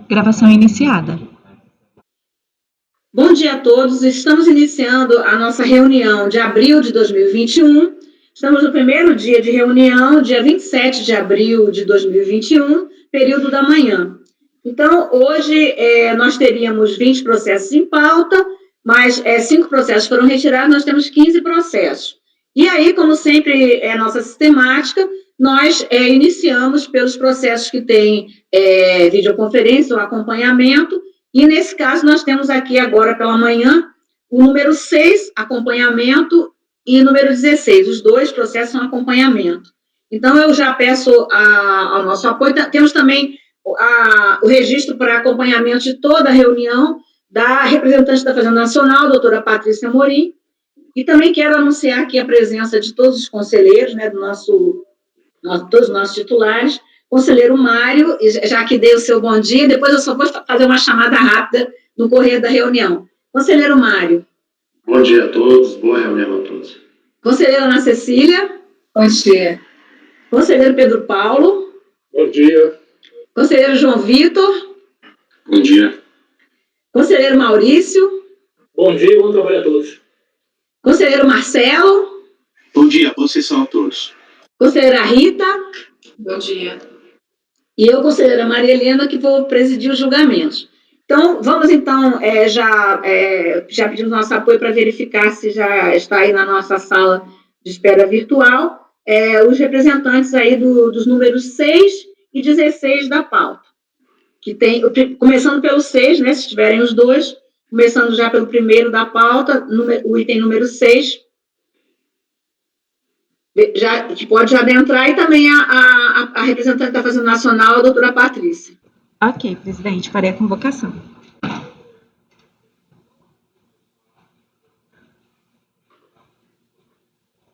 Gravação iniciada. Bom dia a todos. Estamos iniciando a nossa reunião de abril de 2021. Estamos no primeiro dia de reunião, dia 27 de abril de 2021, período da manhã. Então, hoje nós teríamos 20 processos em pauta, mas 5 processos foram retirados, nós temos 15 processos. E aí, como sempre é nossa sistemática, nós iniciamos pelos processos que têm videoconferência ou acompanhamento, e nesse caso nós temos aqui agora pela manhã o número 6, acompanhamento, e o número 16, os dois processos são acompanhamento. Então, eu já peço ao nosso apoio, temos também o registro para acompanhamento de toda a reunião da representante da Fazenda Nacional, doutora Patrícia Amorim, e também quero anunciar aqui a presença de todos os conselheiros, né, todos os nossos titulares. Conselheiro Mário, já que dei o seu bom dia, depois eu só vou fazer uma chamada rápida no correr da reunião. Conselheiro Mário. Bom dia a todos, boa reunião a todos. Conselheira Ana Cecília. Bom dia. Conselheiro Pedro Paulo. Bom dia. Conselheiro João Vitor. Bom dia. Conselheiro Maurício. Bom dia e bom trabalho a todos. Conselheiro Marcelo. Bom dia, boa sessão a todos. Conselheira Rita. Bom dia. E eu, conselheira Maria Helena, que vou presidir os julgamentos. Então, vamos então, já pedimos nosso apoio para verificar se já está aí na nossa sala de espera virtual, os representantes aí dos números 6 e 16 da pauta. Que tem, começando pelo 6, né, se tiverem os dois, começando já pelo primeiro da pauta, o item número 6, que pode já adentrar, e também a representante da Fazenda Nacional, a doutora Patrícia. Ok, presidente, farei a convocação.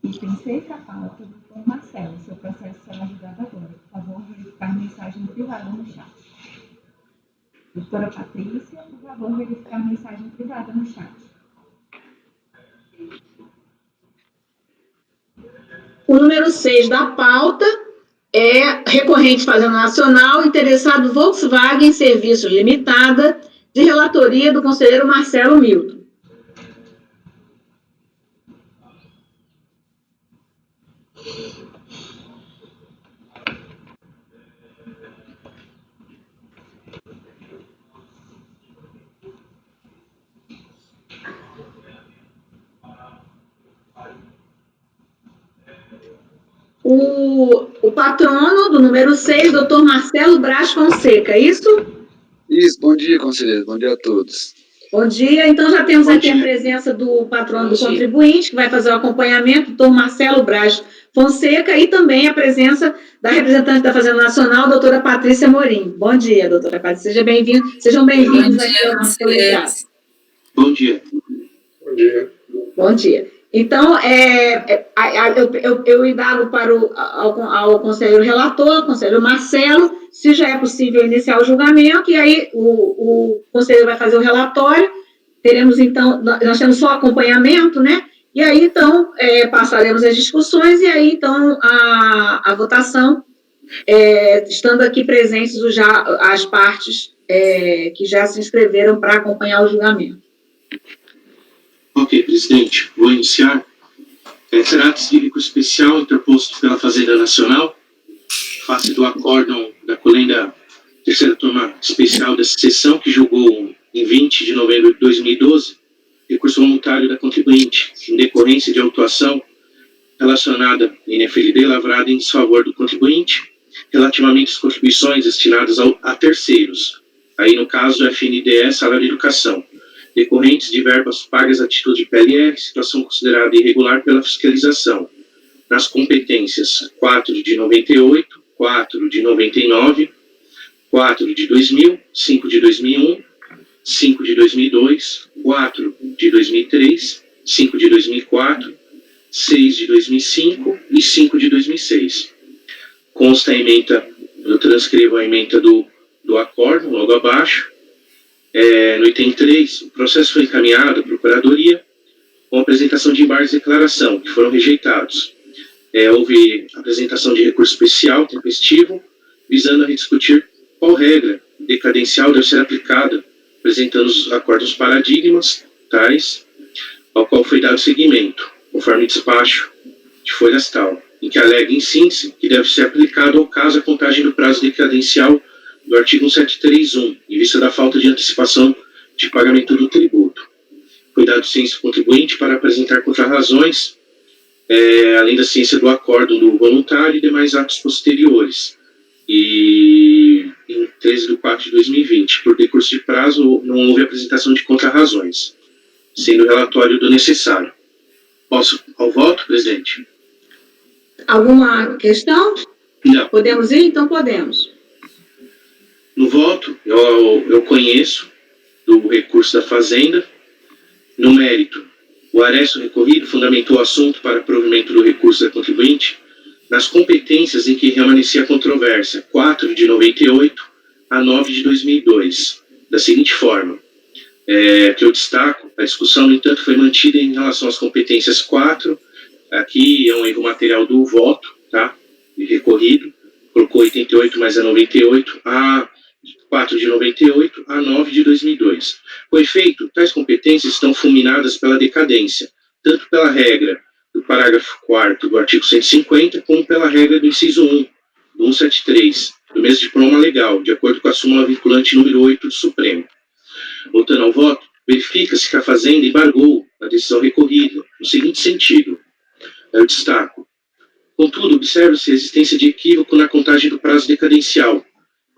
Item 6 da pauta, doutor Marcelo, seu processo será julgado agora. Por favor, verificar mensagem privada no chat. Doutora Patrícia, por favor, verificar mensagem privada no chat. O número 6 da pauta é recorrente Fazenda Nacional, interessado Volkswagen Serviços Limitada, de relatoria do conselheiro Marcelo Milton. O patrono do número 6, doutor Marcelo Braz Fonseca, isso? Isso, bom dia, conselheiro, bom dia a todos. Bom dia, então já temos aqui a presença do patrono do contribuinte, que vai fazer o acompanhamento, doutor Marcelo Braz Fonseca, e também a presença da representante da Fazenda Nacional, doutora Patrícia Amorim. Bom dia, doutora Patrícia, sejam bem-vindos aqui ao nosso colegiado. Bom dia. Bom dia. Bom dia. Então, eu indago ao conselheiro relator, conselheiro Marcelo, se já é possível iniciar o julgamento, e aí o conselheiro vai fazer o relatório, teremos, então, nós temos só acompanhamento, né? E aí, então, passaremos as discussões, e aí, então, a votação, estando aqui presentes já as partes que já se inscreveram para acompanhar o julgamento. Ok, presidente, vou iniciar. Trata-se de recurso especial interposto pela Fazenda Nacional, face do acórdão da colenda terceira turma especial dessa sessão, que julgou em 20 de novembro de 2012, recurso voluntário da contribuinte, em decorrência de autuação relacionada em FLD lavrada em desfavor do contribuinte, relativamente às contribuições destinadas a terceiros, aí no caso FNDE, salário de educação, decorrentes de verbas pagas a título de PLR, situação considerada irregular pela fiscalização, nas competências 4 de 98, 4 de 99, 4 de 2000, 5 de 2001, 5 de 2002, 4 de 2003, 5 de 2004, 6 de 2005 e 5 de 2006. Consta a ementa, eu transcrevo a ementa do acórdão, logo abaixo. No item 3, o processo foi encaminhado à Procuradoria com apresentação de embargos de declaração, que foram rejeitados. Houve apresentação de recurso especial, tempestivo, visando a rediscutir qual regra decadencial deve ser aplicada, apresentando os acordos paradigmas tais ao qual foi dado seguimento, conforme despacho de folhas tal, em que alega em síntese que deve ser aplicado ao caso a contagem do prazo decadencial do artigo 1731, em vista da falta de antecipação de pagamento do tributo. Foi dado ciência ao contribuinte para apresentar contrarrazões, além da ciência do acórdão do voluntário e demais atos posteriores. E em 13 de 4 de 2020, por decurso de prazo, não houve apresentação de contrarrazões, sendo o relatório do necessário. Posso ao voto, presidente? Alguma questão? Não. Podemos ir? Então podemos. No voto, eu conheço do recurso da Fazenda. No mérito, o Aresto recorrido fundamentou o assunto para provimento do recurso da contribuinte nas competências em que remanescia a controvérsia 4 de 98 a 9 de 2002, da seguinte forma, que eu destaco, a discussão, no entanto, foi mantida em relação às competências 4, aqui é um erro material do voto, tá, de recorrido, colocou 88, mas é 98, a 4 de 98 a 9 de 2002. Com efeito, tais competências estão fulminadas pela decadência, tanto pela regra do parágrafo 4º do artigo 150, como pela regra do inciso 1, do 173, do mesmo diploma legal, de acordo com a súmula vinculante número 8 do Supremo. Voltando ao voto, verifica-se que a Fazenda embargou a decisão recorrida, no seguinte sentido, eu destaco. Contudo, observa-se a existência de equívoco na contagem do prazo decadencial.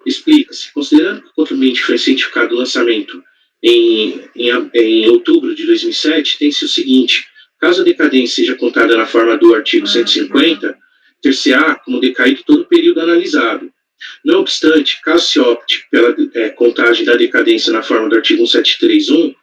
Explica-se, considerando que o contribuinte foi cientificado o lançamento em outubro de 2007, tem-se o seguinte, caso a decadência seja contada na forma do artigo 150, ter-se-á como decaído todo o período analisado. Não obstante, caso se opte pela contagem da decadência na forma do artigo 1731,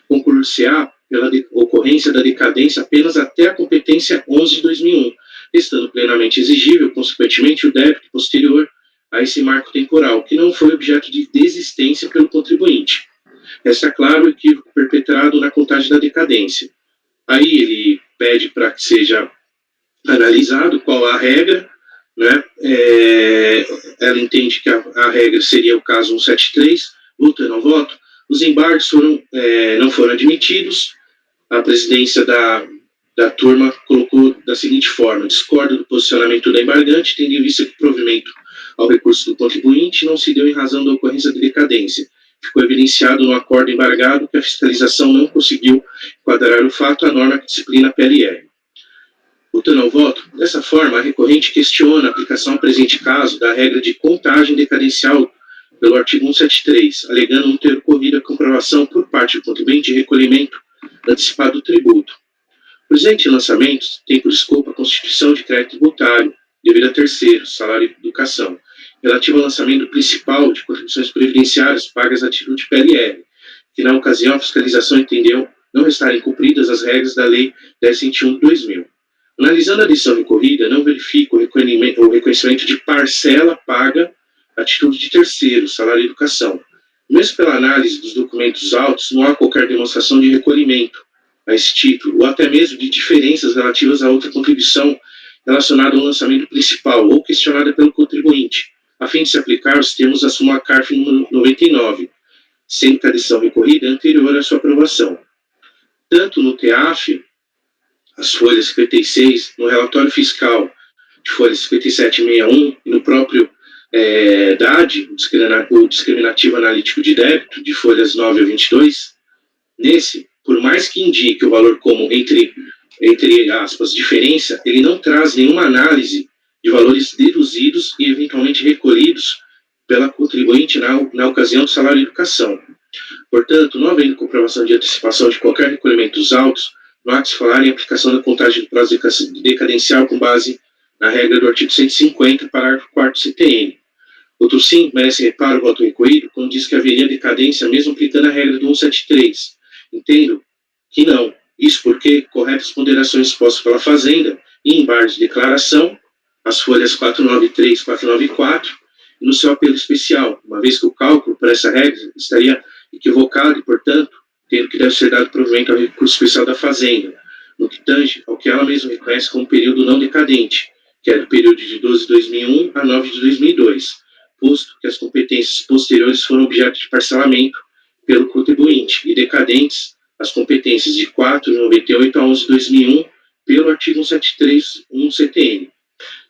concluir-se-á pela ocorrência da decadência apenas até a competência 11 de 2001, restando plenamente exigível, consequentemente, o débito posterior a esse marco temporal, que não foi objeto de desistência pelo contribuinte. Resta claro o equívoco perpetrado na contagem da decadência. Aí ele pede para que seja analisado qual a regra, né? Ela entende que a regra seria o caso 173, voltando ao voto, os embargos não foram admitidos, a presidência da turma colocou da seguinte forma, discorda do posicionamento da embargante, tendo em vista que o provimento ao recurso do contribuinte não se deu em razão da ocorrência de decadência. Ficou evidenciado no acordo embargado que a fiscalização não conseguiu enquadrar o fato à norma que disciplina a PLR. Voltando ao voto, dessa forma, a recorrente questiona a aplicação ao presente caso da regra de contagem decadencial pelo artigo 173, alegando não ter ocorrido a comprovação por parte do contribuinte de recolhimento antecipado do tributo. O presente lançamento tem por escopo a constituição de crédito tributário devido a terceiros, salário e educação, relativo ao lançamento principal de contribuições previdenciárias pagas a título de PLR, que na ocasião a fiscalização entendeu não restarem cumpridas as regras da Lei 10.101 de 2000. Analisando a decisão recorrida, não verifica o reconhecimento de parcela paga a título de terceiros, salário e educação. Mesmo pela análise dos documentos autos, não há qualquer demonstração de recolhimento a esse título, ou até mesmo de diferenças relativas a outra contribuição relacionada ao lançamento principal ou questionada pelo contribuinte, a fim de se aplicar os termos da súmula CARF número 99, sendo que a decisão recorrida é anterior à sua aprovação. Tanto no TEAF, as folhas 56, no relatório fiscal de folhas 57 e 61, e no próprio DAD, o discriminativo analítico de débito, de folhas 9 a 22, nesse, por mais que indique o valor como entre aspas, diferença, ele não traz nenhuma análise de valores deduzidos e eventualmente recolhidos pela contribuinte na ocasião do salário e educação. Portanto, não havendo comprovação de antecipação de qualquer recolhimento dos autos, não há que se falar em aplicação da contagem do prazo decadencial com base na regra do artigo 150, parágrafo 4º CTN. Outro sim, merece reparo o voto recolhido quando diz que haveria decadência mesmo aplicando a regra do 173. Entendo que não. Isso porque corretas ponderações expostas pela Fazenda e embargos de declaração, as folhas 493 e 494, e no seu apelo especial, uma vez que o cálculo para essa regra estaria equivocado e, portanto, tendo que deve ser dado provimento ao recurso especial da Fazenda, no que tange ao que ela mesma reconhece como período não decadente, que é do período de 12 de 2001 a 9 de 2002. posto que as competências posteriores foram objeto de parcelamento pelo contribuinte e decadentes as competências de 4/98 a 11/2001 pelo artigo 173.1 CTN.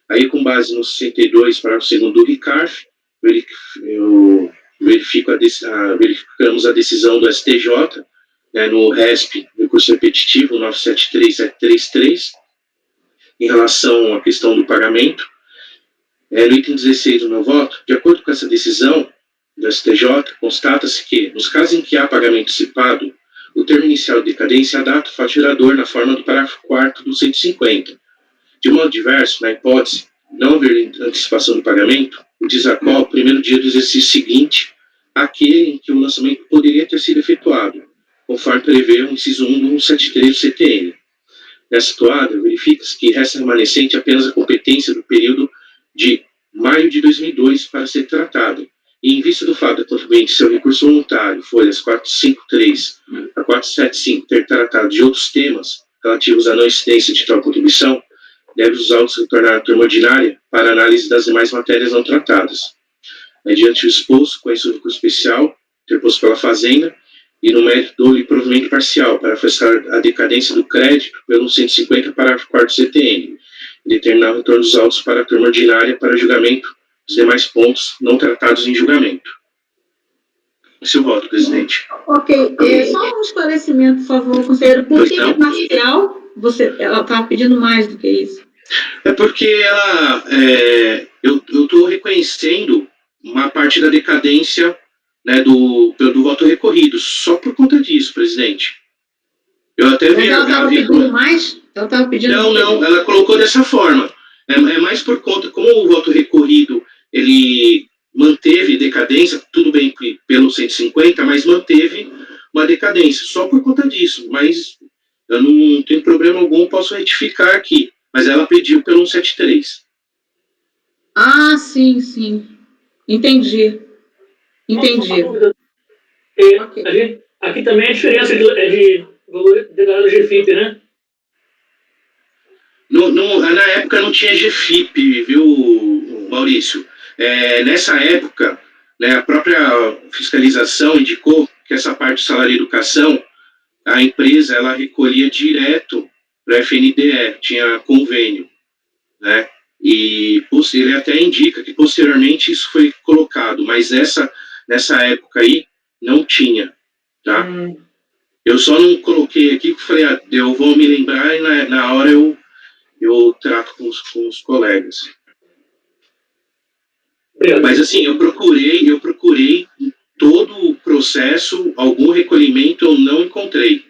Aí, com base no 62, parágrafo 2º do RICARF, verificamos a decisão do STJ, né, no RESP, recurso repetitivo 973.733, em relação à questão do pagamento. No item 16 do meu voto, de acordo com essa decisão do STJ, constata-se que, nos casos em que há pagamento antecipado, o termo inicial de decadência é a data faturador na forma do parágrafo 4º do 150. De modo diverso, na hipótese de não haver antecipação do pagamento, o desacó o primeiro dia do exercício seguinte àquele em que o lançamento poderia ter sido efetuado, conforme prevê o inciso 1 do 173 do CTN. Nessa toada, verifica-se que resta remanescente apenas a competência do período de maio de 2002 para ser tratada, e em vista do fato da contribuinte seu recurso voluntário, folhas 453 a 475, ter tratado de outros temas relativos à não incidência de tal contribuição, deve os autos retornar à turma ordinária para análise das demais matérias não tratadas. Mediante o exposto, conheço o recurso especial interposto pela Fazenda e no mérito do provimento parcial para afastar a decadência do crédito pelo 150, parágrafo 4º do CTN, e determinar o retorno dos autos para a turma ordinária para julgamento dos demais pontos não tratados em julgamento. Seu voto, presidente. Ok. Só um esclarecimento, por favor, conselheiro. Por que é parcial? Ela está pedindo mais do que isso. É porque eu estou reconhecendo uma parte da decadência, né, do voto recorrido, só por conta disso, presidente. Eu até vi. Ela estava pedindo mais? Ela estava pedindo. Não, ela colocou dessa forma. É mais por conta, como o voto recorrido, ele manteve decadência, tudo bem pelo 150, mas manteve uma decadência, só por conta disso. Mas eu não tenho problema algum, posso retificar aqui. Mas ela pediu pelo 173. Ah, sim. Entendi. Okay. Aqui também a diferença de valor declarado GFIP, né? Na época não tinha GFIP, viu, Maurício? Nessa época, né, a própria fiscalização indicou que essa parte do salário e educação, a empresa ela recolhia direto para a FNDE, tinha convênio, né? E ele até indica que posteriormente isso foi colocado, mas nessa época aí não tinha, tá? Eu só não coloquei aqui, porque falei, eu vou me lembrar e na hora eu trato com os colegas. Mas assim, eu procurei em todo o processo, algum recolhimento eu não encontrei.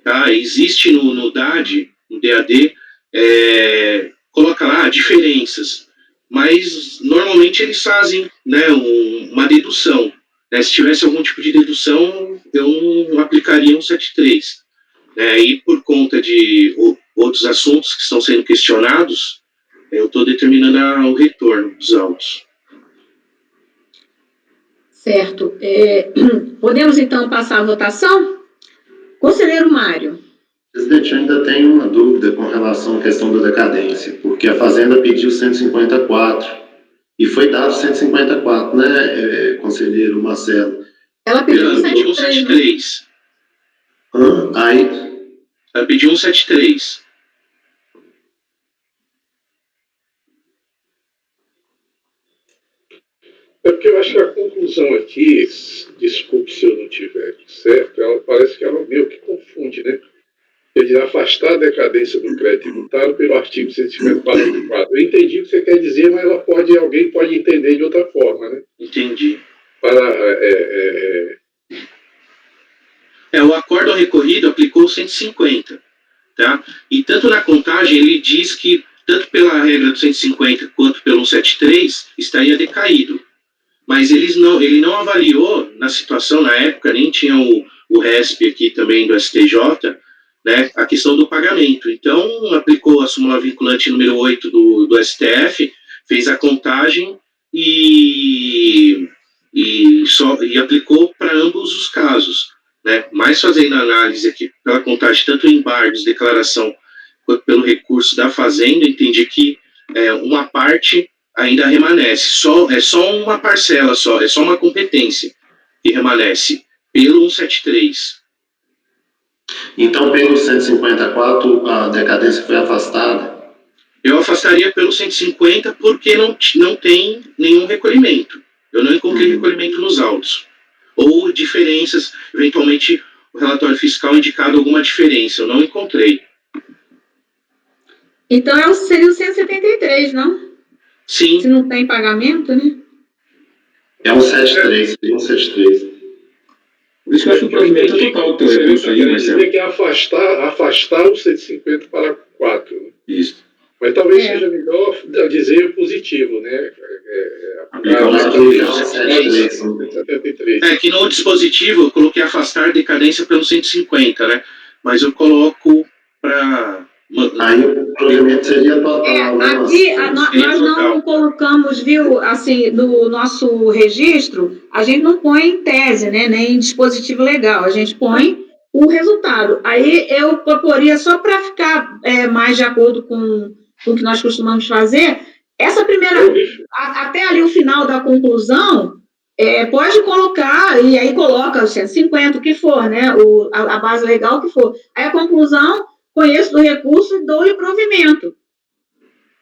Tá? Existe no DAD, no DAD, coloca lá diferenças, mas normalmente eles fazem, né, uma dedução. Né? Se tivesse algum tipo de dedução, eu não aplicaria 173. E por conta de outros assuntos que estão sendo questionados, eu estou determinando o retorno dos autos. Certo. Podemos, então, passar a votação? Conselheiro Mário. Presidente, eu ainda tenho uma dúvida com relação à questão da decadência, porque a Fazenda pediu 154 e foi dado 154, né, conselheiro Marcelo? Ela pediu 173. Ela pediu 173. É porque eu acho que a conclusão aqui, desculpe se eu não estiver certo, ela parece que ela meio que confunde, né? Quer dizer, afastar a decadência do crédito tributário pelo artigo 154. Eu entendi o que você quer dizer, mas alguém pode entender de outra forma, né? Entendi. O acórdão recorrido aplicou 150, tá? E tanto na contagem ele diz que, tanto pela regra do 150 quanto pelo 173, estaria decaído. Mas ele não avaliou na situação, na época, nem tinha o RESP aqui também do STJ, né, a questão do pagamento. Então, aplicou a súmula vinculante número 8 do STF, fez a contagem e aplicou para ambos os casos. Né? Mas fazendo a análise aqui pela contagem, tanto em embargos, declaração, quanto pelo recurso da Fazenda, entendi que uma parte ainda remanesce. É só uma parcela, é só uma competência que remanesce pelo 173. Então, pelo 154, a decadência foi afastada. Eu afastaria pelo 150 porque não tem nenhum recolhimento. Eu não encontrei recolhimento nos autos. Ou diferenças, eventualmente o relatório fiscal indicado alguma diferença. Eu não encontrei. Então seria o 173, não? Sim. Se não tem pagamento, né? É 173, seria 173. Por isso que eu acho que o provimento é total do teu recurso aí, Marcelo. Tem que afastar o 150 para 4. Né? Isso. Mas talvez seja melhor dizer o positivo, né? Aplicar o 73. É que no dispositivo eu coloquei afastar decadência pelo 150, né? Mas eu coloco para... Aí o provimento seria total. Aqui nós não colocamos, viu, assim, no nosso registro, a gente não põe em tese, né, nem em dispositivo legal, a gente põe o resultado. Aí eu proporia, só para ficar mais de acordo com o que nós costumamos fazer, essa primeira, até ali o final da conclusão, pode colocar, e aí coloca os 150, o que for, né, a base legal, o que for. Aí a conclusão, conheço do recurso e dou-lhe provimento.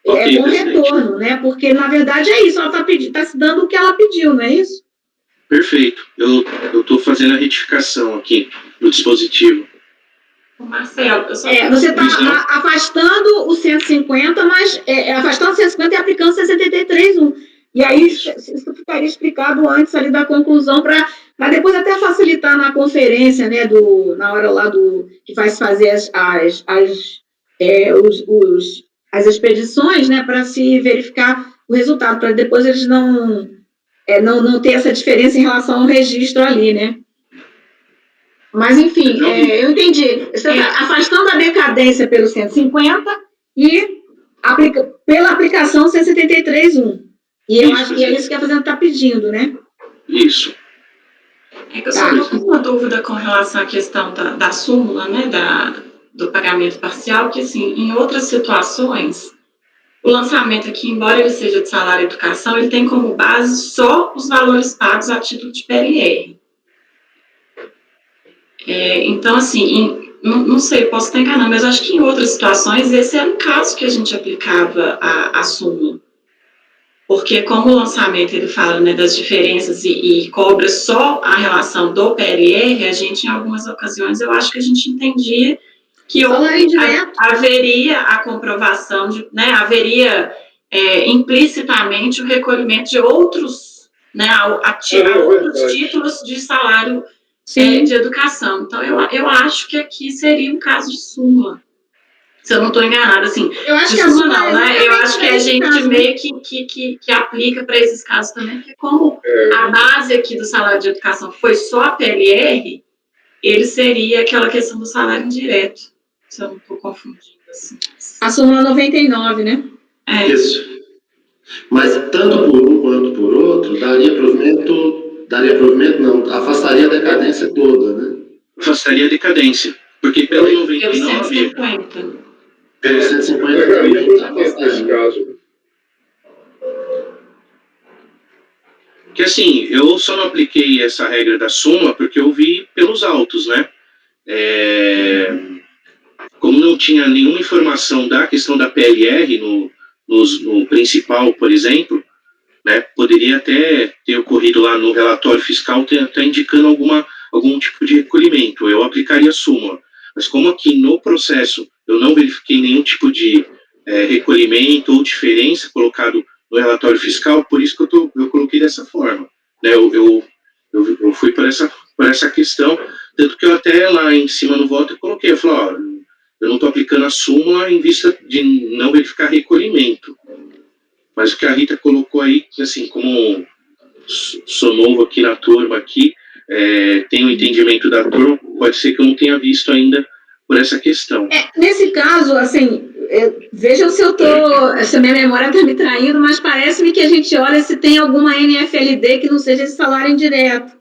Okay, com retorno, né? Porque, na verdade, é isso, ela está se dando o que ela pediu, não é isso? Perfeito. Eu estou fazendo a retificação aqui no dispositivo. Marcelo, eu só... Você está afastando o 150, mas afastando o 150 e aplicando o 63.1. E aí isso ficaria explicado antes ali da conclusão, para depois até facilitar na conferência, né, na hora lá que vai se fazer as expedições, né, para se verificar o resultado, para depois eles não ter essa diferença em relação ao registro ali, né? Mas, enfim, eu entendi. Você está afastando a decadência pelo 150 e pela aplicação 173.1. E eu acho que é isso que a fazenda está pedindo, né? Isso. É que eu só estou com uma dúvida com relação à questão da súmula, né, do pagamento parcial, que, assim, em outras situações, o lançamento aqui, embora ele seja de salário e educação, ele tem como base só os valores pagos a título de PLR. Então, assim, não sei, posso estar enganando, mas acho que em outras situações esse era o caso que a gente aplicava a súmula. Porque como o lançamento ele fala, né, das diferenças e cobra só a relação do PLR, a gente, em algumas ocasiões, eu acho que a gente entendia que haveria a comprovação, haveria implicitamente o recolhimento de outros, né, outros títulos de salário de educação. Então, eu acho que aqui seria um caso de súmula. Se eu não estou enganada, assim. Eu acho que a súmula não, né? Eu acho que a gente meio que aplica para esses casos também, porque como a base aqui do salário de educação foi só a PLR, ele seria aquela questão do salário indireto. Se eu não estou confundindo, assim. A súmula 99, né? Isso. Mas tanto por um quanto por outro, daria provimento não, afastaria a decadência toda, né? Afastaria a decadência, porque pelo 99... Pelo 150 nesse caso. Que assim, eu só não apliquei essa regra da súmula porque eu vi pelos autos, né? Como não tinha nenhuma informação da questão da PLR no principal, por exemplo, né, poderia até ter ocorrido lá no relatório fiscal, até indicando algum tipo de recolhimento. Eu aplicaria a súmula. Mas como aqui no processo eu não verifiquei nenhum tipo de recolhimento ou diferença colocado no relatório fiscal, por isso que eu coloquei dessa forma. Né? Eu fui por essa questão, tanto que eu até lá em cima no voto eu coloquei, eu falei, eu não estou aplicando a súmula em vista de não verificar recolhimento. Mas o que a Rita colocou aí, assim, como sou novo aqui na turma, tenho o entendimento da turma, pode ser que eu não tenha visto ainda por essa questão. Nesse caso, assim, vejam se a minha memória está me traindo, mas parece-me que a gente olha se tem alguma NFLD que não seja esse salário indireto.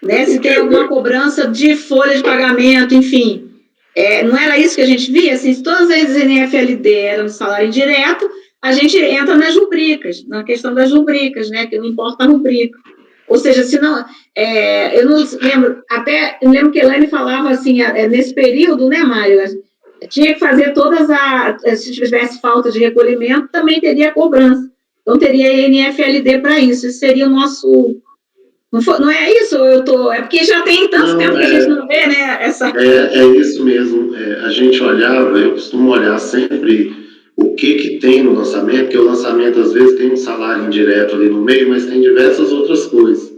Né? Se tem alguma cobrança de folha de pagamento, enfim. Não era isso que a gente via? Assim, se todas as NFLD eram de salário indireto, a gente entra nas rubricas, na questão das rubricas, né? Que não importa a rubrica. Ou seja, se não, eu não lembro, até eu lembro que a Elaine falava assim, nesse período, né, Mário? Tinha que fazer se tivesse falta de recolhimento, também teria cobrança. Então, teria INFLD para isso. Esse seria o nosso. Não é isso? É porque já tem tanto tempo que a gente não vê, né? É isso mesmo. A gente olhava, eu costumo olhar sempre o que tem no lançamento, porque o lançamento, às vezes, tem um salário indireto ali no meio, mas tem diversas outras coisas.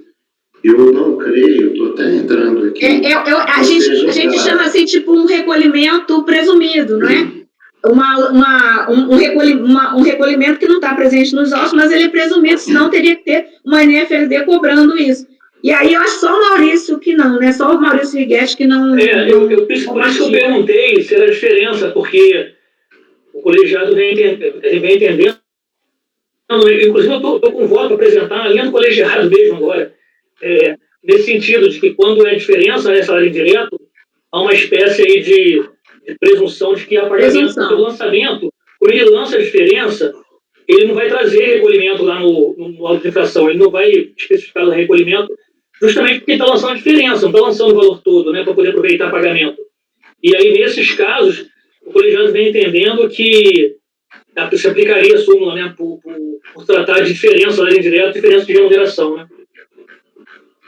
Eu não creio, estou até entrando aqui. A gente chama assim, tipo, um recolhimento presumido, não é? Um recolhimento que não está presente nos autos, mas ele é presumido, senão teria que ter uma NFLD cobrando isso. E aí eu acho só o Maurício que não, né? Só o Maurício Riguete que não. Por isso que eu perguntei se era a diferença, porque o colegiado vem entendendo. Inclusive, eu estou com voto para apresentar a linha do colegiado mesmo agora. Nesse sentido de que quando é diferença, né, salário indireto, há uma espécie aí de presunção de que há pagamento. Porque o lançamento, quando ele lança a diferença, ele não vai trazer recolhimento lá no auto de infração, ele não vai especificar o recolhimento, justamente porque está lançando a diferença, não está lançando o valor todo, né, para poder aproveitar o pagamento. E aí, nesses casos, o colegiado vem entendendo que se aplicaria a súmula, né, por tratar de diferença, salário indireto, diferença de remuneração, né.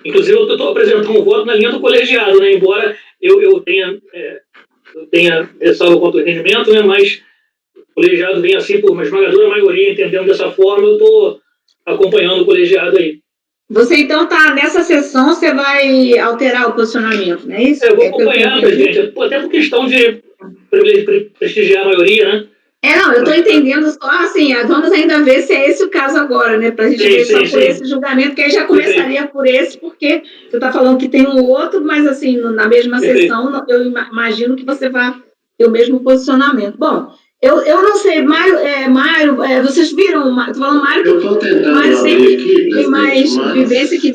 Inclusive, eu estou apresentando um voto na linha do colegiado, né, embora eu tenha ressalva contra o rendimento, né, mas o colegiado vem assim por uma esmagadora maioria entendendo dessa forma, eu estou acompanhando o colegiado aí. Você, então, está nessa sessão, você vai alterar o posicionamento, não é isso? Eu vou acompanhar, presidente, até por questão de prestigiar a maioria, né? Não, eu estou entendendo só assim, vamos ainda ver se é esse o caso agora, né? Para a gente ver só por esse julgamento, que aí já começaria por esse, porque você está falando que tem um outro, mas assim, na mesma sessão, eu imagino que você vai ter o mesmo posicionamento. Bom, eu não sei, Mário, vocês viram, estou falando Mário, eu estou tentando Mário sempre aqui, tem mais vivência, que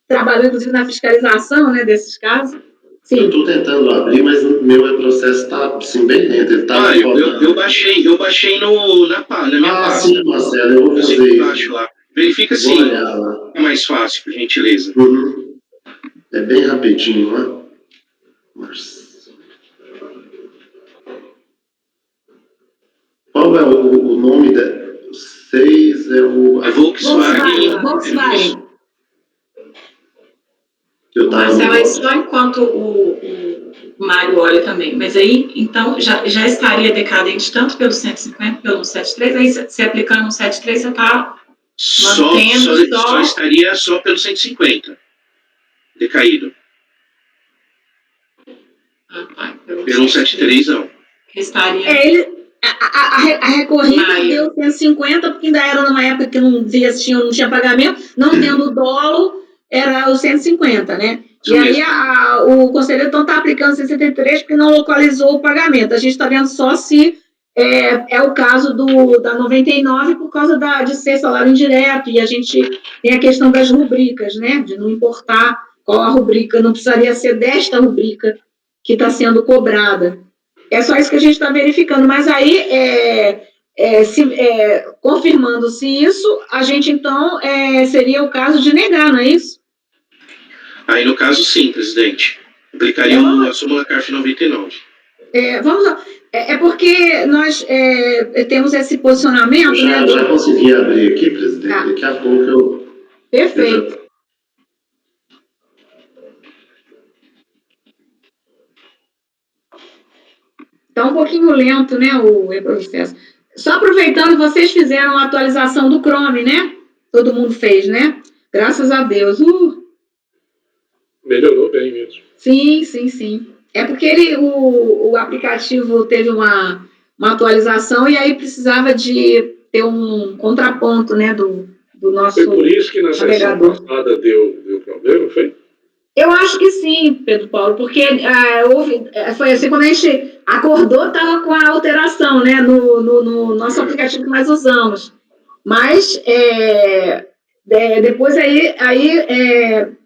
trabalhou, inclusive, na fiscalização, né, desses casos. Sim. Eu estou tentando abrir, mas o meu processo está assim, bem lento. Eu baixei na minha pasta. Sim, Marcelo, eu vou fazer isso. Lá. Verifica se é mais fácil, por gentileza. Uhum. É bem rapidinho, né? Qual é o nome da... 6 é o... É Volkswagen. Volkswagen. Marcelo, é só enquanto o Mário olha também. Mas aí, então, já estaria decadente tanto pelo 150, pelo 73, aí se aplicando no 73, você está mantendo só estaria só pelo 150. Decaído. Pelo 73, não. Estaria... A recorrida deu 150, porque ainda era numa época que não tinha pagamento, não tendo dolo, era o 150, né? E aí o conselheiro então está aplicando 63 porque não localizou o pagamento. A gente está vendo só se é o caso da 99 por causa de ser salário indireto, e a gente tem a questão das rubricas, né? De não importar qual a rubrica, não precisaria ser desta rubrica que está sendo cobrada. É só isso que a gente está verificando, mas aí, confirmando-se isso, a gente, então, seria o caso de negar, não é isso? Aí, no caso, sim, presidente. Aplicaria a súmula CARF 99. Vamos lá. É porque nós temos esse posicionamento... Já consegui abrir aqui, presidente. Daqui a pouco eu... Perfeito. Está um pouquinho lento, né, o processo. Só aproveitando, vocês fizeram a atualização do Chrome, né? Todo mundo fez, né? Graças a Deus. Melhorou bem mesmo. Sim. É porque o aplicativo teve uma atualização e aí precisava de ter um contraponto, né, do nosso navegador. Foi por isso que na sessão passada deu problema, foi? Eu acho que sim, Pedro Paulo, porque foi assim, quando a gente acordou, estava com a alteração, né, no nosso aplicativo que nós usamos. Mas depois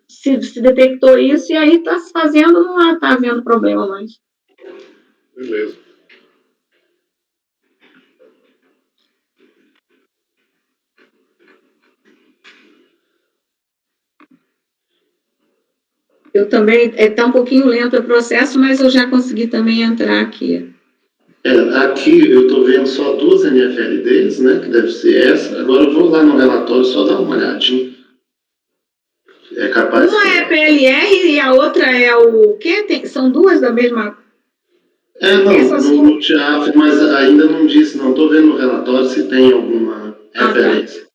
se detectou isso e aí está se fazendo, não está havendo problema mais. Beleza. Eu também, está um pouquinho lento o processo, mas eu já consegui também entrar aqui. Aqui eu estou vendo só 2 NFLDs, né, que deve ser essa. Agora eu vou lá no relatório só dar uma olhadinha. É capaz. Uma é PLR e a outra é o quê? São 2 da mesma. No TIAF, mas ainda não disse, não. Estou vendo no relatório se tem alguma referência. Tá.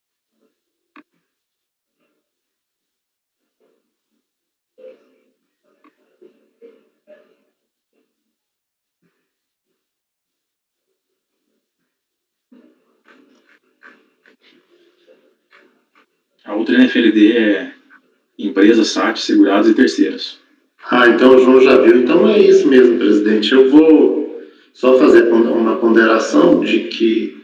A outra NFLD é empresas, SAT, seguradas e terceiras. Então o João já viu. Então é isso mesmo, presidente. Eu vou só fazer uma ponderação de que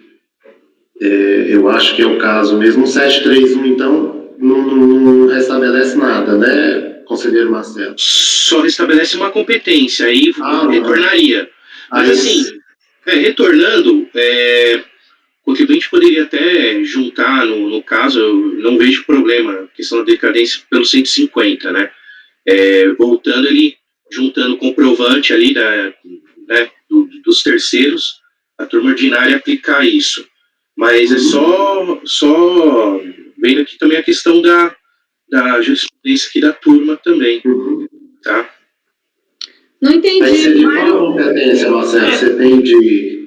eu acho que é o caso mesmo. O 731, então, não restabelece nada, né, conselheiro Marcelo? Só restabelece uma competência, aí retornaria. Mas assim, retornando, o contribuinte poderia até juntar, no caso, eu não vejo problema, questão da decadência pelo 150, né? Voltando ele, juntando o comprovante ali dos terceiros, a turma ordinária aplicar isso. Mas é só vendo aqui também a questão da jurisprudência aqui da turma também, tá? Não entendi, Mas você de qual competência, Marcelo? Você tem de...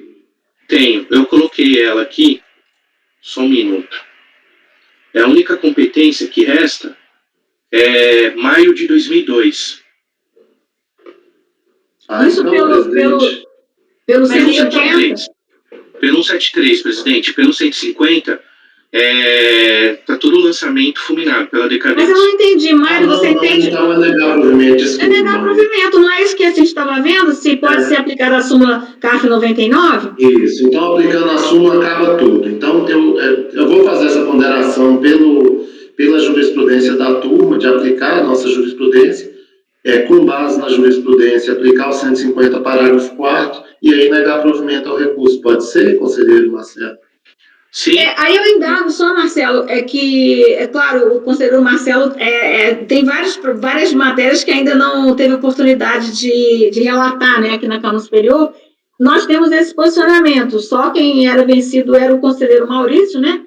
Tenho, eu coloquei ela aqui, só um minuto. A única competência que resta é maio de 2002. Isso então, pelo 150? Pelo 173, presidente. Pelo 150, tá todo o lançamento fulminado pela decadência. Mas eu não entendi, Mário, você entende? Então é negar provimento, desculpa. É negar provimento, não é isso que a gente estava vendo? Se pode ser aplicada a súmula CARF 99? Isso, então aplicando a súmula acaba tudo. Então eu vou fazer essa ponderação pela jurisprudência da turma, de aplicar a nossa jurisprudência, com base na jurisprudência, aplicar o 150, parágrafo 4º, e aí negar provimento ao recurso. Pode ser, conselheiro Marcelo? Sim. Aí eu indago só, Marcelo, claro, o conselheiro Marcelo tem várias matérias que ainda não teve oportunidade de relatar, né, aqui na Câmara Superior. Nós temos esse posicionamento, só quem era vencido era o conselheiro Maurício, né,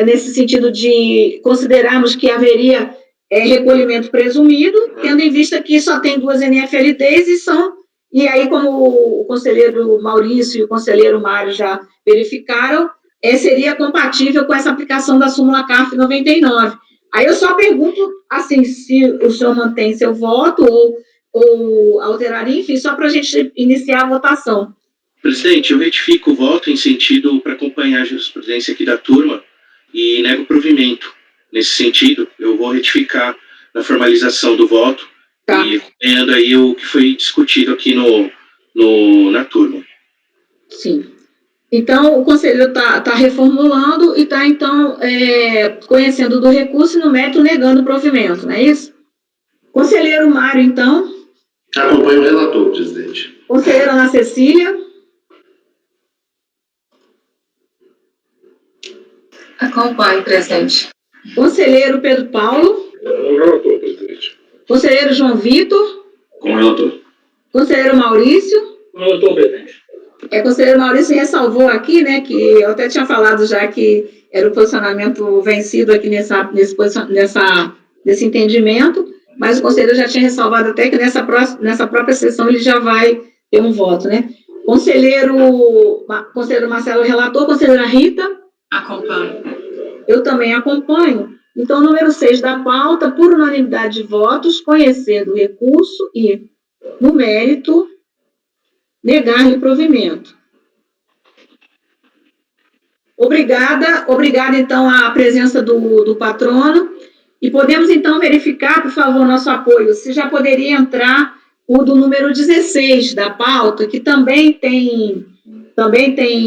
nesse sentido de considerarmos que haveria recolhimento presumido, tendo em vista que só tem 2 NFLDs e aí, como o conselheiro Maurício e o conselheiro Mário já verificaram, seria compatível com essa aplicação da súmula CARF 99. Aí eu só pergunto, assim, se o senhor mantém seu voto ou alteraria, enfim, só para a gente iniciar a votação. Presidente, eu retifico o voto em sentido para acompanhar a jurisprudência aqui da turma e nego o provimento. Nesse sentido, eu vou retificar na formalização do voto e acompanhando aí o que foi discutido aqui na turma. Sim. Então, o conselheiro está reformulando e está, então, conhecendo do recurso e no mérito negando o provimento, não é isso? Conselheiro Mário, então. Acompanho o relator, presidente. Conselheira Ana Cecília. Acompanho, presidente. Conselheiro Pedro Paulo. Com o relator, presidente. Conselheiro João Vitor. Com o relator. Conselheiro Maurício. Com o relator, presidente. Conselheiro Maurício ressalvou aqui, né, que eu até tinha falado já que era o posicionamento vencido aqui nesse entendimento, mas o conselheiro já tinha ressalvado até que nessa própria sessão ele já vai ter um voto, né? Conselheiro Marcelo, relator. Conselheira Rita. Acompanho. Eu também acompanho. Então, número 6 da pauta, por unanimidade de votos, conhecendo o recurso e, no mérito, negar-lhe provimento. Obrigada, então, a presença do patrono. E podemos, então, verificar, por favor, nosso apoio, se já poderia entrar o do número 16 da pauta, que também tem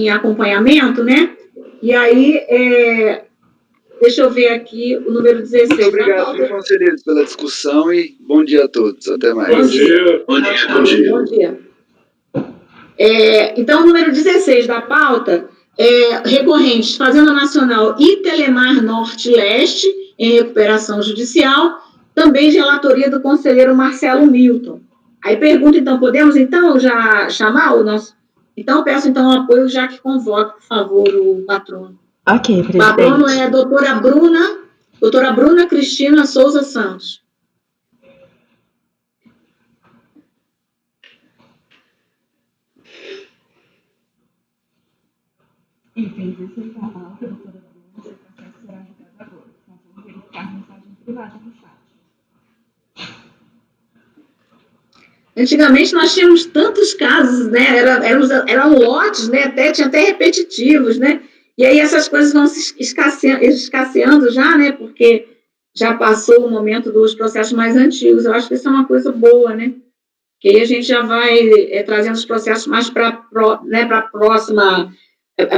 acompanhamento, né? E aí, deixa eu ver aqui o número 16. Muito obrigado, conselheiros, pela discussão e bom dia a todos. Até mais. Bom dia. Bom dia. Então, o número 16 da pauta recorrentes Fazenda Nacional e Telemar Norte e Leste em recuperação judicial, também de relatoria do conselheiro Marcelo Milton. Aí pergunta, então, podemos, então, já chamar o nosso... Então, peço, então, o apoio, já que convoco, por favor, o patrono. Ok, presidente. O patrono é a doutora Bruna Cristina Souza Santos. Itens 16 a 9, doutora Bruna, seu processo será julgado agora. Por favor, verificar a mensagem privada no chat. Antigamente nós tínhamos tantos casos, né? Eram lotes, né? Tinha até repetitivos, né? E aí essas coisas vão se escasseando já, né? Porque já passou o momento dos processos mais antigos. Eu acho que isso é uma coisa boa, né? Que aí a gente já vai trazendo os processos mais para a próxima,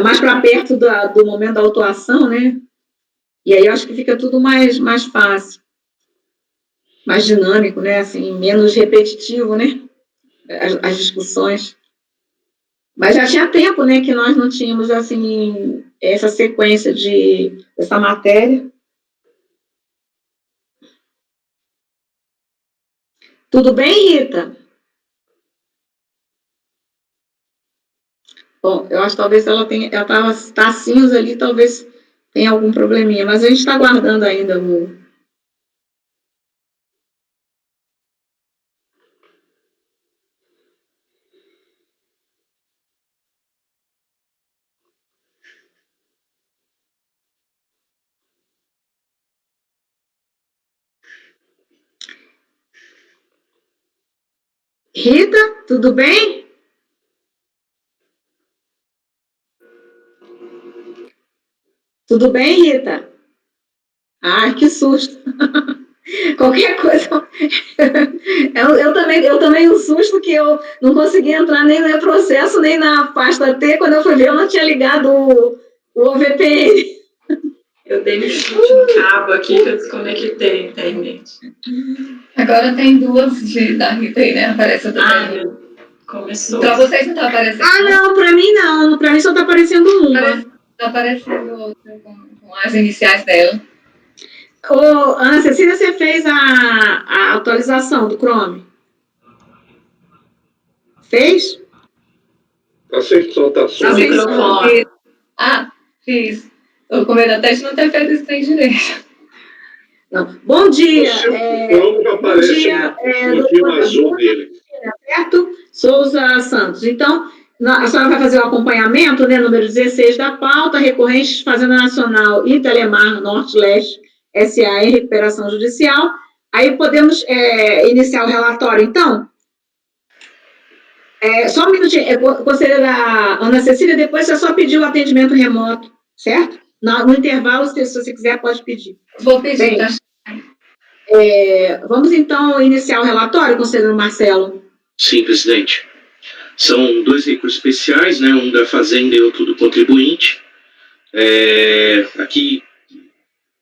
mais para perto do momento da autuação, né? E aí eu acho que fica tudo mais fácil. Mais dinâmico, né? Assim, menos repetitivo, né? As discussões. Mas já tinha tempo, né, que nós não tínhamos, assim, essa sequência dessa matéria. Tudo bem, Rita? Bom, eu acho que talvez ela está cinza ali, talvez tenha algum probleminha, mas a gente está aguardando ainda o... Rita, tudo bem? Tudo bem, Rita? Ai, que susto. Qualquer coisa. Eu também um susto que eu não consegui entrar nem no processo, nem na pasta T. Quando eu fui ver, eu não tinha ligado o OVPN. Eu dei um chute no cabo aqui que eu desconectei a internet. Agora tem duas da Rita aí, né? Aparece outra. Começou. Então vocês não estão aparecendo? Não, para mim não. Para mim só está aparecendo uma. Está aparecendo outra com as iniciais dela. Ana Cecília, você fez a atualização do Chrome? Fez? Aceitou, tá só. Microfone. Fiz. Estou com medo até de não ter feito isso bem direito. Não. Bom dia. Bom dia, azul dele. Alberto Souza Santos. Então, a senhora vai fazer o acompanhamento, né, número 16 da pauta, recorrentes Fazenda Nacional e Telemar Norte-Leste SA em recuperação judicial. Aí podemos iniciar o relatório, então? Só um minutinho, conselheira Ana Cecília, depois você só pedir o atendimento remoto, certo? No intervalo, se você quiser, pode pedir. Vou pedir, tá? Vamos, então, iniciar o relatório, conselheiro Marcelo? Sim, presidente. São 2 recursos especiais, né? Um da Fazenda e outro do contribuinte. Aqui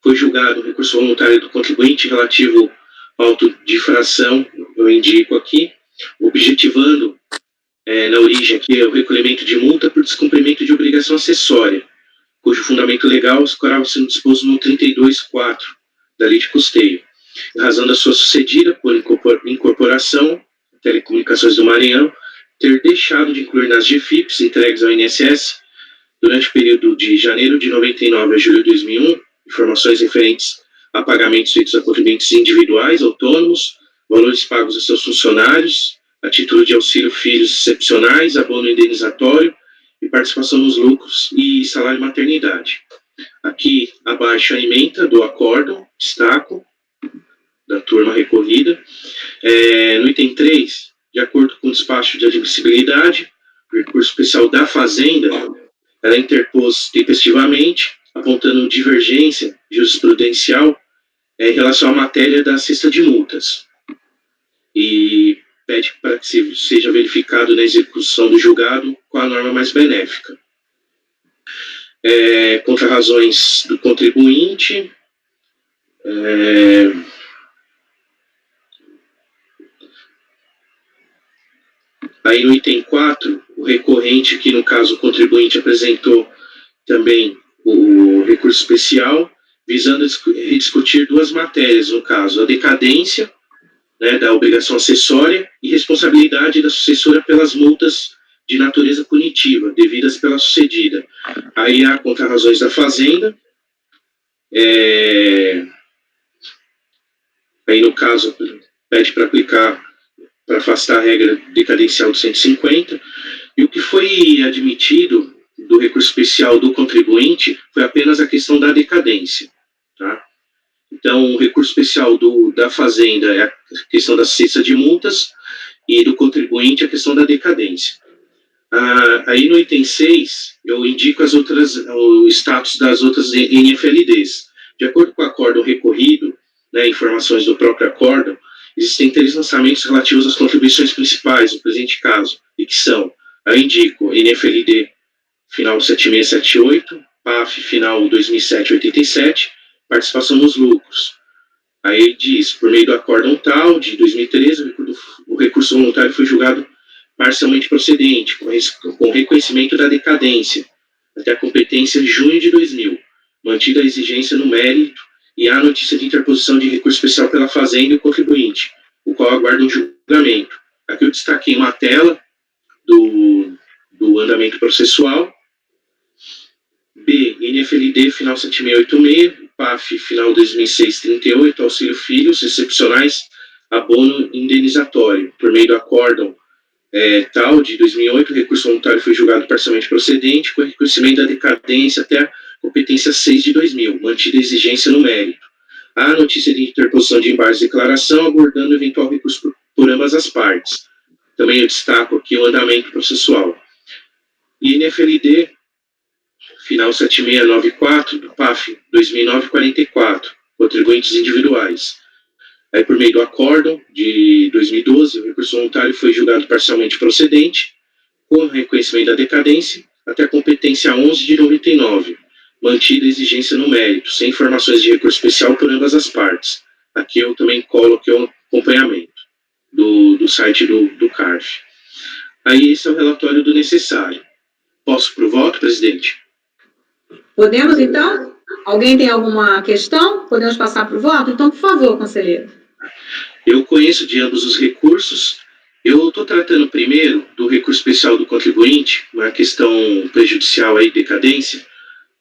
foi julgado o recurso voluntário do contribuinte relativo ao auto de infração, eu indico aqui, objetivando, na origem aqui, o recolhimento de multa por descumprimento de obrigação acessória, cujo fundamento legal estará sendo disposto no 32.4 da Lei de Custeio, em razão da sua sucedida por incorporação, Telecomunicações do Maranhão, ter deixado de incluir nas GFIPs entregues ao INSS durante o período de janeiro de 99 a julho de 2001, informações referentes a pagamentos feitos a contribuintes individuais, autônomos, valores pagos a seus funcionários, a título de auxílio filhos excepcionais, abono indenizatório e participação nos lucros e salário maternidade. Aqui abaixo a ementa do acórdão, destaco, da turma recorrida. No item 3, de acordo com o despacho de admissibilidade, o recurso especial da Fazenda, ela interpôs tempestivamente, apontando divergência jurisprudencial em relação à matéria da cesta de multas. E pede para que seja verificado na execução do julgado com a norma mais benéfica. Contra razões do contribuinte, aí no item 4, o recorrente, que no caso o contribuinte apresentou também o recurso especial, visando rediscutir duas matérias, no caso, a decadência, né, da obrigação acessória e responsabilidade da sucessora pelas multas de natureza punitiva devidas pela sucedida. Aí há contrarrazões da Fazenda, aí no caso pede para aplicar, para afastar a regra decadencial do 150, e o que foi admitido do recurso especial do contribuinte foi apenas a questão da decadência, tá? Então, o recurso especial da Fazenda é a questão da cesta de multas e do contribuinte a questão da decadência. Aí no item 6, eu indico o status das outras NFLDs. De acordo com o acórdão recorrido, né, informações do próprio acórdão, existem 3 lançamentos relativos às contribuições principais, no presente caso, e que são, eu indico NFLD final 7678, PAF final 2787, participação nos lucros. Aí diz, por meio do acórdão tal, de 2013, o recurso voluntário foi julgado parcialmente procedente, com reconhecimento da decadência, até a competência de junho de 2000, mantida a exigência no mérito e a notícia de interposição de recurso especial pela Fazenda e o contribuinte, o qual aguarda um julgamento. Aqui eu destaquei uma tela do andamento processual. B, NFLD final 7686, PAF final 2638, auxílio filhos excepcionais, abono indenizatório. Por meio do acórdão tal, de 2008, o recurso voluntário foi julgado parcialmente procedente, com reconhecimento da decadência até a competência 6 de 2000, mantida a exigência no mérito. A notícia de interposição de embargos de declaração, abordando eventual recurso por ambas as partes. Também eu destaco aqui o andamento processual. E NFLD final 7694, do PAF 2944, contribuintes individuais. Aí, por meio do acórdão de 2012, o recurso voluntário foi julgado parcialmente procedente, com reconhecimento da decadência, até a competência 11 de 99, mantida a exigência no mérito, sem informações de recurso especial por ambas as partes. Aqui eu também coloquei o acompanhamento do site do CARF. Aí, esse é o relatório do necessário. Posso para o voto, presidente? Podemos, então? Alguém tem alguma questão? Podemos passar para o voto? Então, por favor, conselheiro. Eu conheço de ambos os recursos. Eu estou tratando primeiro do recurso especial do contribuinte, uma questão prejudicial aí, decadência,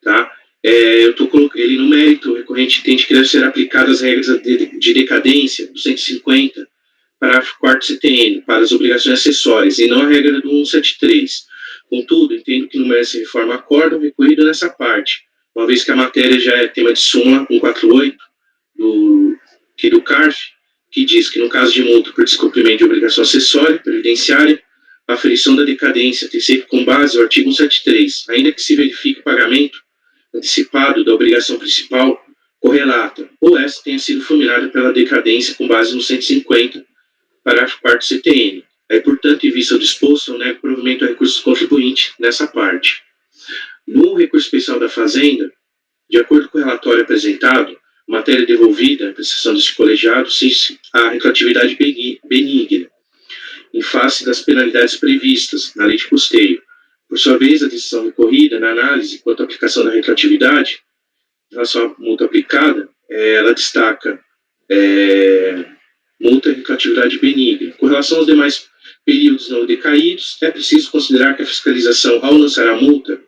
tá? Eu estou colocando ele no mérito. O recorrente entende que devem ser aplicadas as regras de decadência do 150, parágrafo 4º CTN, para as obrigações acessórias, e não a regra do 173. Contudo, entendo que não merece reforma acórdão recorrido nessa parte, uma vez que a matéria já é tema de súmula 148 do CARF, que diz que no caso de multa por descumprimento de obrigação acessória, previdenciária, a aferição da decadência tem sempre com base no artigo 173, ainda que se verifique o pagamento antecipado da obrigação principal correlata, ou essa tenha sido fulminada pela decadência com base no 150, parágrafo 4º CTN. Aí, portanto, em vista do exposto, eu nego provimento ao recurso do contribuinte nessa parte. No recurso especial da Fazenda, de acordo com o relatório apresentado, matéria devolvida à apreciação deste colegiado, a retroatividade benigna, em face das penalidades previstas na lei de custeio. Por sua vez, a decisão recorrida, na análise quanto à aplicação da retroatividade, em relação à multa aplicada, ela destaca multa e retroatividade benigna. Com relação aos demais períodos não decaídos, é preciso considerar que a fiscalização, ao lançar a multa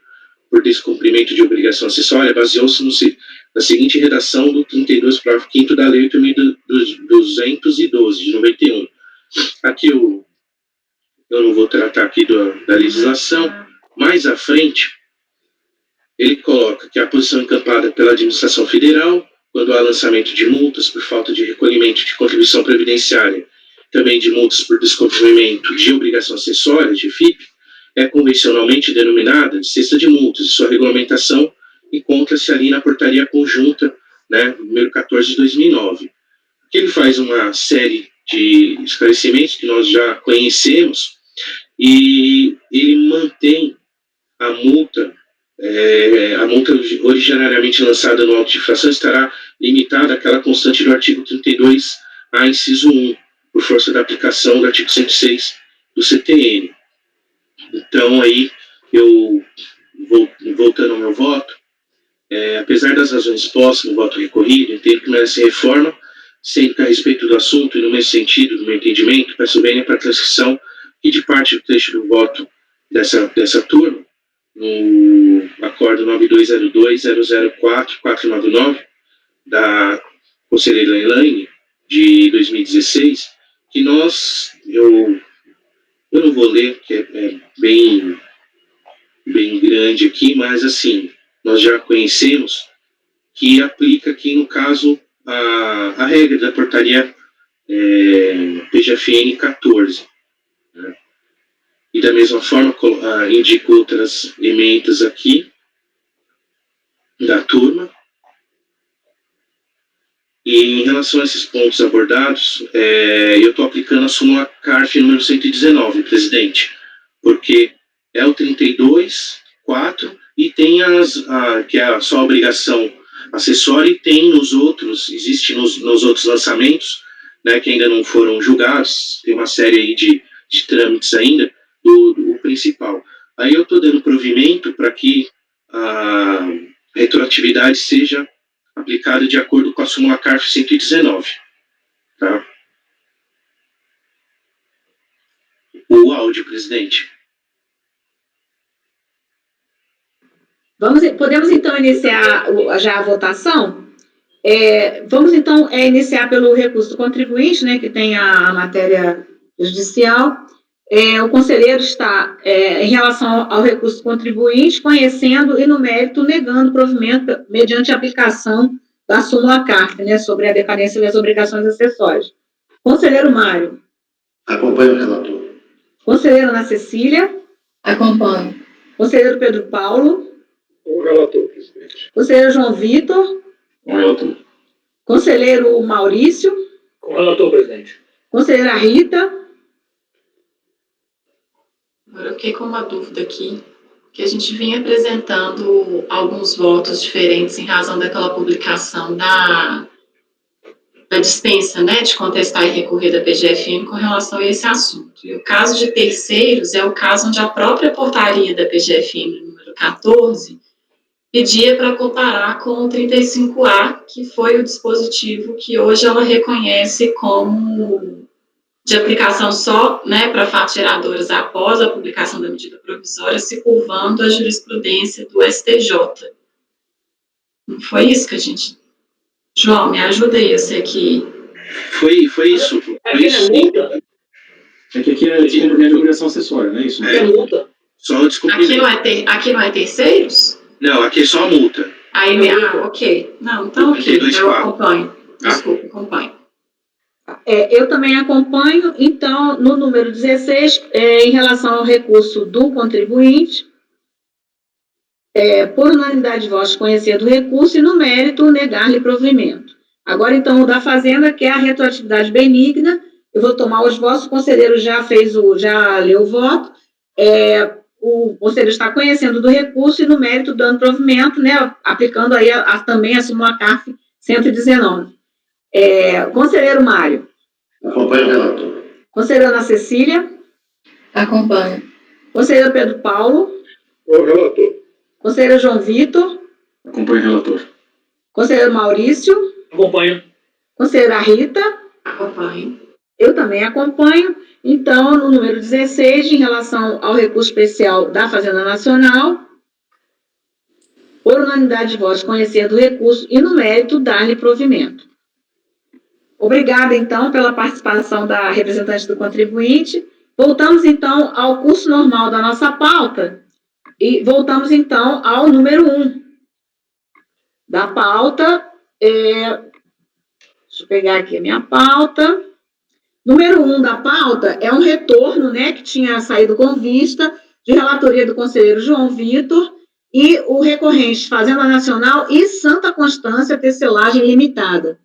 por descumprimento de obrigação acessória, baseou-se na seguinte redação do 32, parágrafo 5º da Lei 8.212, de 91. Aqui eu não vou tratar aqui da legislação. Mais à frente, ele coloca que a posição encampada pela administração federal, quando há lançamento de multas por falta de recolhimento de contribuição previdenciária, também de multas por descumprimento de obrigação acessória, de FIP, é convencionalmente denominada de cesta de multas, e sua regulamentação encontra-se ali na portaria conjunta, né, número 14 de 2009. Que ele faz uma série de esclarecimentos que nós já conhecemos, e ele mantém a multa originariamente lançada no auto de infração estará limitada àquela constante do artigo 32A, inciso 1, por força da aplicação do artigo 106 do CTN. Então, aí, voltando ao meu voto, apesar das razões expostas no voto recorrido, entendo que merece reforma, sendo que a respeito do assunto e no mesmo sentido do meu entendimento, peço vênia para a transcrição e de parte do trecho do voto dessa turma, no acordo 9202-004-499 da conselheira Elaine, de 2016, que eu não vou ler, porque é bem grande aqui, mas assim, nós já conhecemos que aplica aqui, no caso, a regra da portaria PGFN 14. Né? E da mesma forma, indico outras emendas aqui da turma. E em relação a esses pontos abordados, eu estou aplicando a súmula CARF número 119, presidente, porque é o 32.4 e tem que é a sua obrigação acessória, e tem existe nos outros lançamentos, né, que ainda não foram julgados, tem uma série aí de trâmites ainda, do principal. Aí eu estou dando provimento para que a retroatividade seja aplicada de acordo com a súmula CARF 119. Tá? O áudio, presidente. Podemos, então, iniciar já a votação? Vamos, então, iniciar pelo recurso do contribuinte, né, que tem a matéria judicial. O conselheiro está, em relação ao recurso do contribuinte, conhecendo e, no mérito, negando o provimento mediante a aplicação da súmula CARF, né, sobre a decadência das obrigações acessórias. Conselheiro Mário. Acompanho o relator. Conselheira Ana Cecília. Acompanho. Conselheiro Pedro Paulo. Com o relator, presidente. Conselheiro João Vitor. Com o relator. Conselheiro Maurício. Com o relator, presidente. Conselheira Rita. Agora eu fiquei com uma dúvida aqui, que a gente vinha apresentando alguns votos diferentes em razão daquela publicação da dispensa, né, de contestar e recorrer da PGFN com relação a esse assunto. E o caso de terceiros é o caso onde a própria portaria da PGFN, número 14, pedia para comparar com o 35A, que foi o dispositivo que hoje ela reconhece como de aplicação só, né, para fatos geradores após a publicação da medida provisória, se curvando a jurisprudência do STJ. Não foi isso que a gente... João, me ajuda aí, eu sei que... Foi isso. Foi isso. É que aqui é descumprimento de obrigação acessória, não é isso? É multa. Só o descumprimento. Aqui não é terceiros? Não, aqui é só a multa. Aí, ok. Não, então ok, eu acompanho. Desculpa, acompanho. Eu também acompanho, então, no número 16, em relação ao recurso do contribuinte, por unanimidade de votos, conhecer do recurso e, no mérito, negar-lhe provimento. Agora, então, o da Fazenda, que é a retroatividade benigna, eu vou tomar os votos, o conselheiro já leu o voto, o conselheiro está conhecendo do recurso e, no mérito, dando provimento, né, aplicando aí também a súmula CARF 119. Conselheiro Mário. Acompanho o relator. Conselheira Ana Cecília. Acompanho. Conselheiro Pedro Paulo. Com o relator. Conselheiro João Vitor. Acompanho o relator. Conselheiro Maurício. Acompanho. Conselheira Rita. Acompanho. Eu também acompanho. Então, no número 16, em relação ao recurso especial da Fazenda Nacional, por unanimidade de votos, conhecer do recurso e, no mérito, dar-lhe provimento. Obrigada, então, pela participação da representante do contribuinte. Voltamos, então, ao curso normal da nossa pauta e voltamos, então, ao número 1 da pauta. Deixa eu pegar aqui a minha pauta. Número 1 da pauta é um retorno, né, que tinha saído com vista de relatoria do conselheiro João Vitor e o recorrente Fazenda Nacional e Santa Constância Tecelagem Limitada.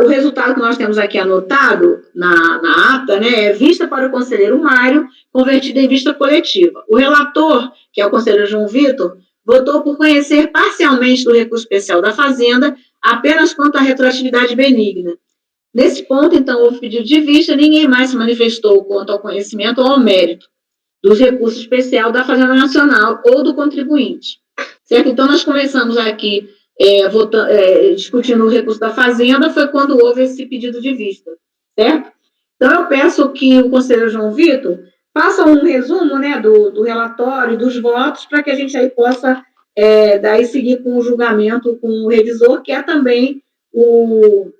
O resultado que nós temos aqui anotado na ata, né, é vista para o conselheiro Mário, convertida em vista coletiva. O relator, que é o conselheiro João Vitor, votou por conhecer parcialmente do recurso especial da Fazenda, apenas quanto à retroatividade benigna. Nesse ponto, então, houve pedido de vista, ninguém mais se manifestou quanto ao conhecimento ou ao mérito do recurso especial da Fazenda Nacional ou do contribuinte. certo? Então, nós começamos aqui discutindo o recurso da Fazenda, foi quando houve esse pedido de vista, certo? Então, eu peço que o conselheiro João Vitor faça um resumo, né, do relatório, dos votos, para que a gente aí possa daí seguir com o julgamento com o revisor, que é também o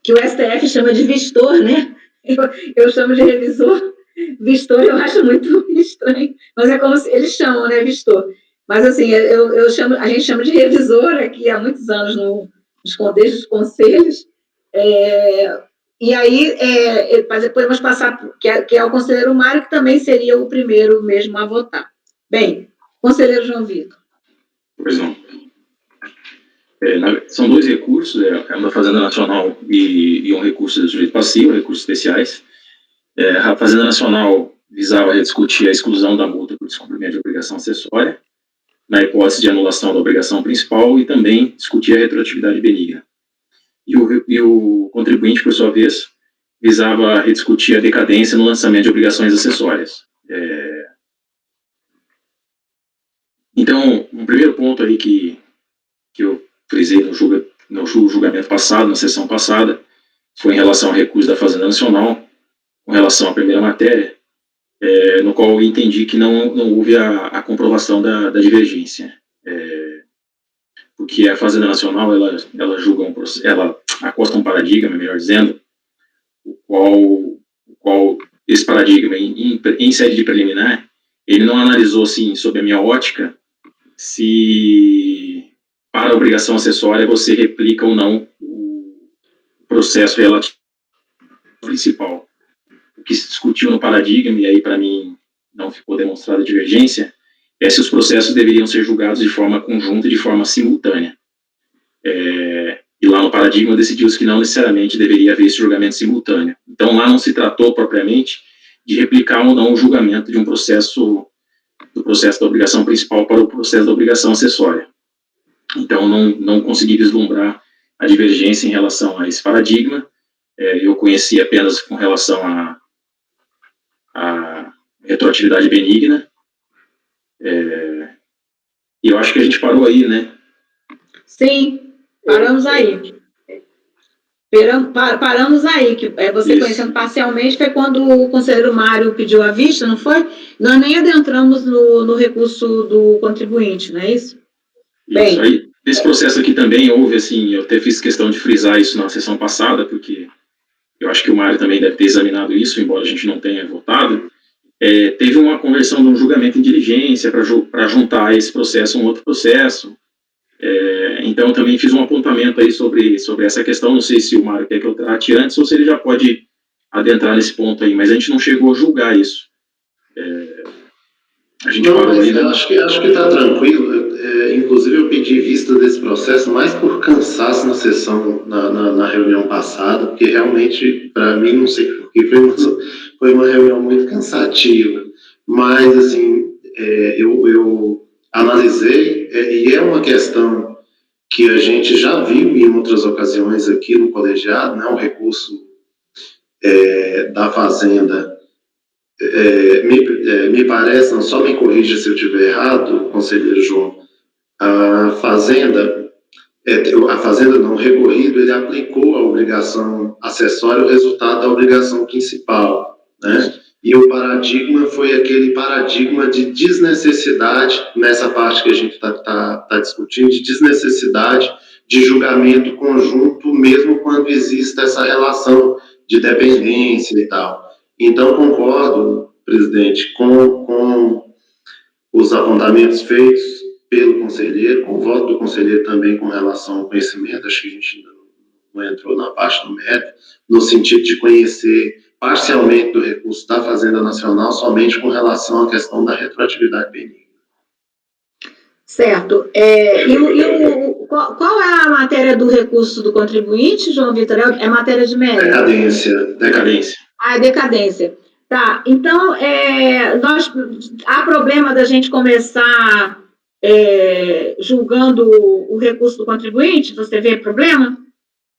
que o STF chama de vistor, né? Eu chamo de revisor. Vistor eu acho muito estranho, mas é como se eles chamam, né, vistor. Mas, assim, a gente chama de revisor aqui há muitos anos desde os conselhos, e aí podemos passar, que é o conselheiro Mário, que também seria o primeiro mesmo a votar. Bem, conselheiro João Vitor. Pois não. São dois recursos, um da Fazenda Nacional e um recurso do sujeito passivo, recursos especiais. A Fazenda Nacional visava discutir a exclusão da multa por descumprimento de obrigação acessória, na hipótese de anulação da obrigação principal, e também discutir a retroatividade benigna. E o contribuinte, por sua vez, visava rediscutir a decadência no lançamento de obrigações acessórias. Então, um primeiro ponto aí que eu frisei no julgamento passado, na sessão passada, foi em relação ao recurso da Fazenda Nacional, com relação à primeira matéria, no qual eu entendi que não houve a comprovação da divergência. Porque a Fazenda Nacional, ela julga ela acosta um paradigma, melhor dizendo, o qual esse paradigma, em sede de preliminar, ele não analisou, assim, sob a minha ótica, se para a obrigação acessória você replica ou não o processo relativo ao principal. O que se discutiu no paradigma, e aí para mim não ficou demonstrada divergência, é se os processos deveriam ser julgados de forma conjunta e de forma simultânea. E lá no paradigma decidiu-se que não necessariamente deveria haver esse julgamento simultâneo. Então lá não se tratou propriamente de replicar ou não o julgamento de um processo, do processo da obrigação principal para o processo da obrigação acessória. Então não consegui vislumbrar a divergência em relação a esse paradigma. Eu conheci apenas com relação à retroatividade benigna. E eu acho que a gente parou aí, né? Sim, paramos aí. Paramos aí, que você Isso. Conhecendo parcialmente foi quando o conselheiro Mário pediu a vista, não foi? Nós nem adentramos no recurso do contribuinte, não é isso? Isso aí. Nesse processo aqui também houve, assim, eu até fiz questão de frisar isso na sessão passada, porque eu acho que o Mário também deve ter examinado isso, embora a gente não tenha votado. Teve uma conversão de um julgamento em diligência para juntar esse processo a um outro processo. Então, eu também fiz um apontamento aí sobre essa questão. Não sei se o Mário quer que eu trate antes ou se ele já pode adentrar nesse ponto aí, mas a gente não chegou a julgar isso. A gente não, parou aí, né? Acho que está tranquilo. Inclusive, eu pedi vista desse processo mais por cansaço na sessão, na reunião passada, porque realmente, para mim, não sei porquê, foi uma reunião muito cansativa. Mas, assim, eu analisei, e é uma questão que a gente já viu em outras ocasiões aqui no colegiado, né, um recurso da Fazenda. Me parece, não só me corrija se eu estiver errado, conselheiro João, a Fazenda não, recorrido, ele aplicou a obrigação acessória o resultado da obrigação principal, né? E o paradigma foi aquele paradigma de desnecessidade, nessa parte que a gente está discutindo, de desnecessidade de julgamento conjunto, mesmo quando existe essa relação de dependência e tal. Então, concordo, presidente, com os apontamentos feitos pelo conselheiro, com o voto do conselheiro também com relação ao conhecimento. Acho que a gente ainda não entrou na parte do mérito, no sentido de conhecer parcialmente do recurso da Fazenda Nacional, somente com relação à questão da retroatividade benigna. Certo. Qual é a matéria do recurso do contribuinte, João Vitor? É matéria de mérito? Decadência. Decadência. Tá, então, há problema da gente começar julgando o recurso do contribuinte? Você vê problema?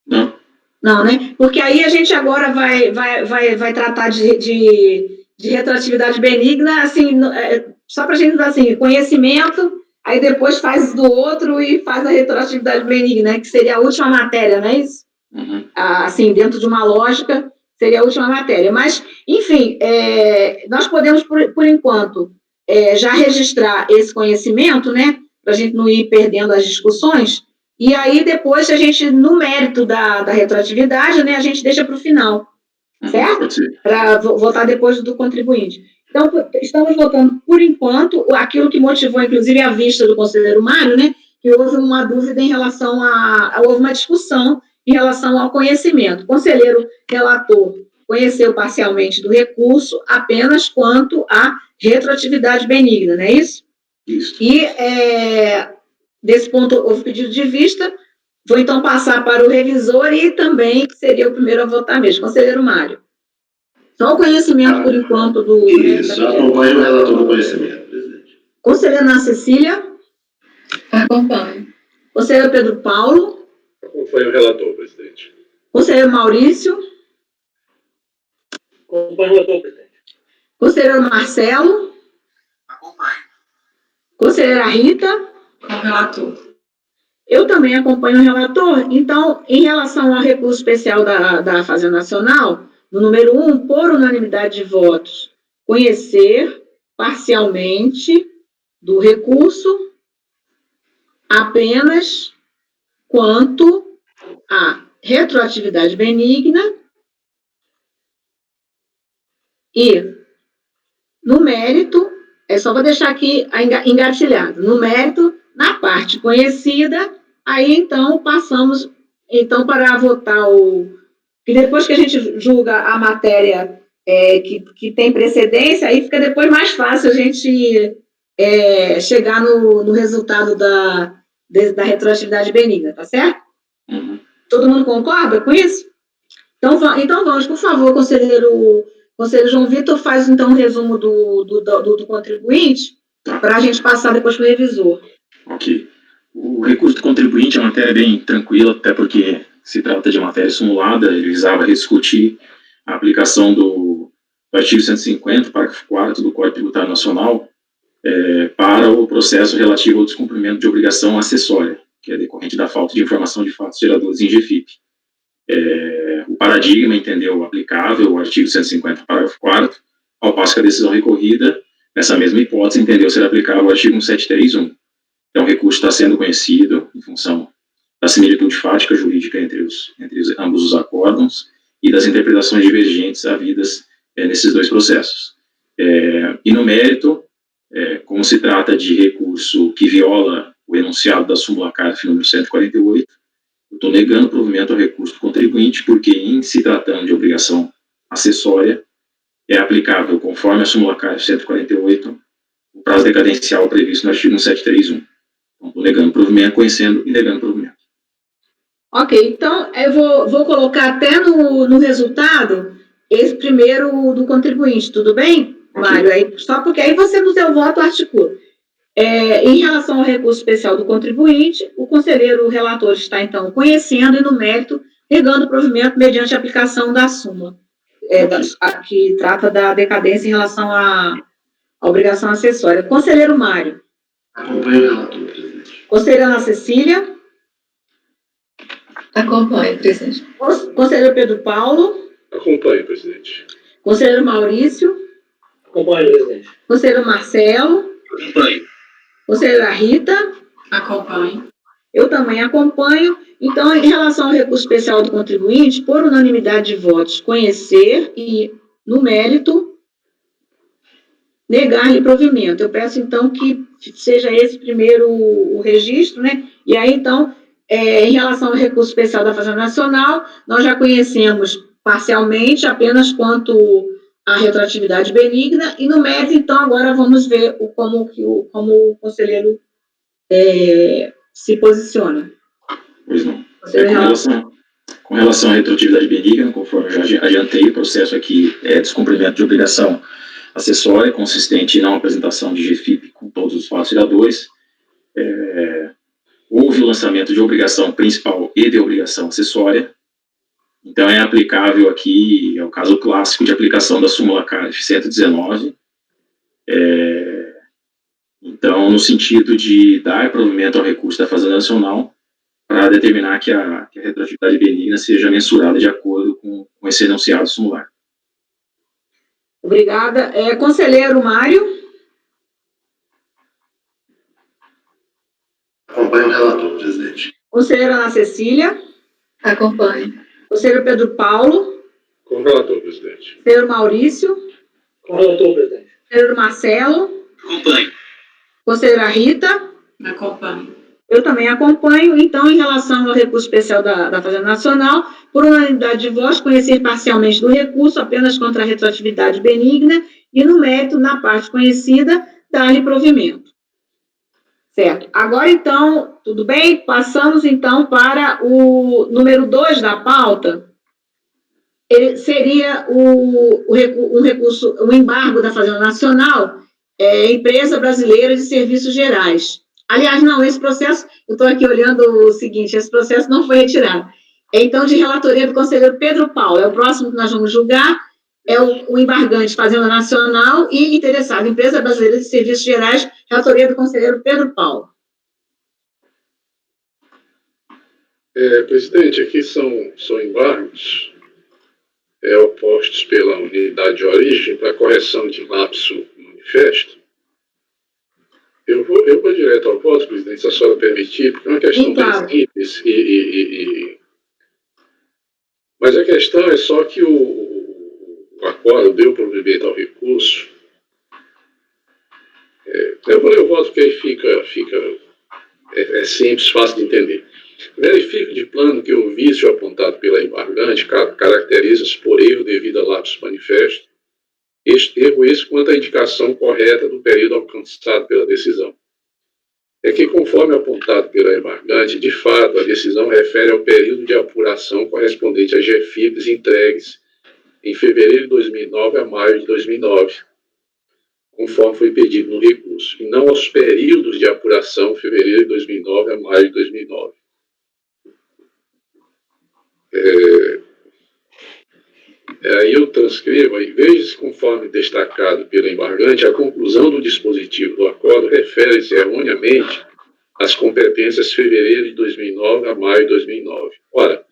Não. Não, né? Porque aí a gente agora vai tratar de retroatividade benigna, assim, só para a gente dar assim, conhecimento, aí depois faz do outro e faz a retroatividade benigna, né, que seria a última matéria, não é isso? Assim, dentro de uma lógica, seria a última matéria. Mas, enfim, nós podemos, por enquanto, já registrar esse conhecimento, né, para a gente não ir perdendo as discussões, e aí depois a gente, no mérito da retroatividade, né, a gente deixa para o final, certo? Para votar depois do contribuinte. Então, estamos votando, por enquanto, aquilo que motivou, inclusive, a vista do conselheiro Mário, né, que houve uma dúvida em relação houve uma discussão em relação ao conhecimento. O conselheiro relator conheceu parcialmente do recurso apenas quanto à retroatividade benigna, não é isso? Isso. E, desse ponto, houve pedido de vista. Vou, então, passar para o revisor e também, que seria o primeiro a votar mesmo, conselheiro Mário. Só o conhecimento, por enquanto, do... Isso, acompanho o relator do conhecimento, presidente. Conselheira Ana Cecília. Acompanho. Conselheiro Pedro Paulo. Acompanho o relator, presidente. Conselheiro Maurício. Acompanho o relator, presidente. Conselheiro Marcelo. Acompanho. Conselheira Rita. Com o relator. Eu também acompanho o relator. Então, em relação ao recurso especial da Fazenda Nacional, no número 1, por unanimidade de votos, conhecer parcialmente do recurso apenas quanto à retroatividade benigna e, no mérito, só vou deixar aqui engatilhado, no mérito, na parte conhecida, aí, então, passamos, então, para votar que depois que a gente julga a matéria que tem precedência, aí fica depois mais fácil a gente chegar no resultado da retroatividade benigna, tá certo? Todo mundo concorda com isso? Então vamos, por favor, conselheiro João Vitor, faz então um resumo do contribuinte, para a gente passar depois para o revisor. Ok. O recurso do contribuinte é uma matéria bem tranquila, até porque se trata de matéria simulada, ele visava rediscutir a aplicação do artigo 150, parágrafo 4º do Código Tributário Nacional, para o processo relativo ao descumprimento de obrigação acessória, que é decorrente da falta de informação de fatos geradores em GFIP. O paradigma entendeu aplicável o artigo 150, parágrafo 4º, ao passo que a decisão recorrida, nessa mesma hipótese, entendeu ser aplicável o artigo 1731. Então, o recurso está sendo conhecido em função da similitude fática jurídica entre ambos os acórdãos e das interpretações divergentes havidas nesses dois processos. E no mérito, como se trata de recurso que viola o enunciado da súmula CARF número 148, eu estou negando provimento ao recurso do contribuinte, porque, em se tratando de obrigação acessória, é aplicável, conforme a súmula CARF 148, o prazo decadencial previsto no artigo 1731. Então, estou negando provimento, conhecendo e negando provimento. Ok, então eu vou colocar até no resultado esse primeiro do contribuinte, tudo bem, Mário? Aí, só porque aí você, no seu voto, articula. Em relação ao recurso especial do contribuinte, o conselheiro relator está, então, conhecendo e, no mérito, negando provimento mediante a aplicação da súmula, que trata da decadência em relação à obrigação acessória. Conselheiro Mário. Acompanho o relator, presidente. Conselheira Ana Cecília. Acompanho, presidente. Conselheiro Pedro Paulo. Acompanho, presidente. Conselheiro Maurício. Acompanho, presidente. Conselheiro Marcelo. Acompanho. Conselheira Rita. Acompanho. Eu também acompanho. Então, em relação ao recurso especial do contribuinte, por unanimidade de votos, conhecer e, no mérito, negar-lhe provimento. Eu peço, então, que seja esse primeiro o registro, né? E aí, então, em relação ao recurso especial da Fazenda Nacional, nós já conhecemos parcialmente apenas quanto à retroatividade benigna, e no mérito, então, agora vamos ver como o conselheiro se posiciona. Pois não. Com relação à retroatividade benigna, conforme eu já adiantei, o processo aqui é descumprimento de obrigação acessória, consistente em não apresentação de GFIP com todos os fatos geradores. Houve o lançamento de obrigação principal e de obrigação acessória. Então, é aplicável aqui, é o caso clássico de aplicação da súmula CARF 119, Então, no sentido de dar provimento ao recurso da Fazenda Nacional para determinar que a retroatividade benigna seja mensurada de acordo com esse enunciado sumário. Obrigada. Conselheiro Mário? Acompanho o relator, presidente. Conselheira Ana Cecília? Acompanho. Conselheiro Pedro Paulo? Com o relator, presidente. Conselheiro Maurício? Com o relator, presidente. Conselheiro Marcelo? Acompanho. Conselheira Rita? Acompanho. Eu também acompanho. Então, em relação ao recurso especial da Fazenda Nacional, por unanimidade de votos, conhecer parcialmente do recurso apenas contra a retroatividade benigna e, no mérito, na parte conhecida, dar-lhe provimento. Certo. Agora, então, tudo bem? Passamos, então, para o número 2 da pauta. Ele seria um recurso, um embargo da Fazenda Nacional, Empresa Brasileira de Serviços Gerais. Aliás, não, esse processo, eu estou aqui olhando o seguinte, esse processo não foi retirado. Então, de relatoria do conselheiro Pedro Paulo, é o próximo que nós vamos julgar, é o embargante Fazenda Nacional e interessado, Empresa Brasileira de Serviços Gerais, relatoria do conselheiro Pedro Paulo. Presidente, aqui são embargos opostos pela unidade de origem para correção de lapso manifesto. Eu vou direto ao voto, presidente, se a senhora permitir, porque é uma questão bem simples. Mas a questão é só que o acordo deu provimento ao recurso. Eu vou ler o voto, porque aí fica simples, fácil de entender. Verifico de plano que o vício apontado pela embargante caracteriza-se por erro devido a lapso manifesto. Erro esse quanto à indicação correta do período alcançado pela decisão. É que, conforme apontado pela embargante, de fato, a decisão refere ao período de apuração correspondente a GFIPs entregues em fevereiro de 2009 a maio de 2009, conforme foi pedido no recurso, e não aos períodos de apuração fevereiro de 2009 a maio de 2009. Aí eu transcrevo, em vez de conforme destacado pelo embargante, a conclusão do dispositivo do acordo refere-se erroneamente às competências fevereiro de 2009 a maio de 2009. Ora,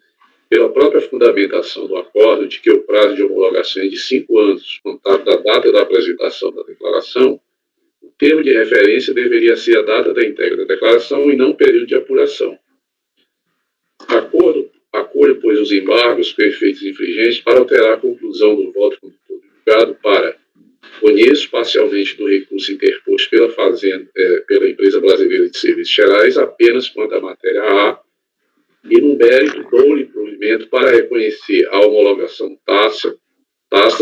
pela própria fundamentação do acordo, de que o prazo de homologação é de 5 anos, contado da data da apresentação da declaração, o termo de referência deveria ser a data da entrega da declaração e não o período de apuração. Acolho, pois, os embargos por efeitos infringentes para alterar a conclusão do voto condutor do julgado para conheço parcialmente do recurso interposto pela Empresa Brasileira de Serviços Gerais apenas quanto à matéria A e, no mérito, dou-lhe provimento para reconhecer a homologação tácita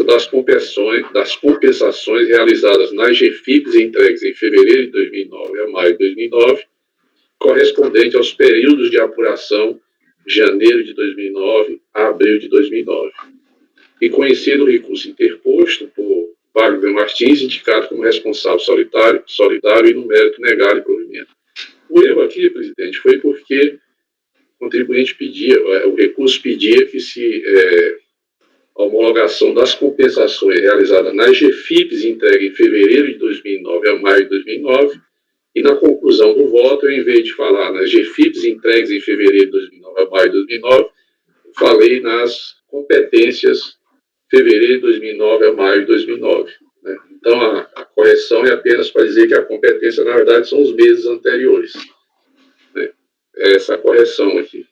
das compensações realizadas nas GFIPs entregues em fevereiro de 2009 a maio de 2009, correspondente aos períodos de apuração janeiro de 2009 a abril de 2009. E conhecido o recurso interposto por Wagner Martins, indicado como responsável solidário e no mérito negado e provimento. O erro aqui, presidente, foi porque o contribuinte o recurso pedia que a homologação das compensações realizadas nas GFIPs entregue em fevereiro de 2009 a maio de 2009, e na conclusão do voto, eu, em vez de falar nas GFIPs entregues em fevereiro de 2009 a maio de 2009, falei nas competências fevereiro de 2009 a maio de 2009. Né? Então, a correção é apenas para dizer que a competência, na verdade, são os meses anteriores. Né? É essa correção aqui.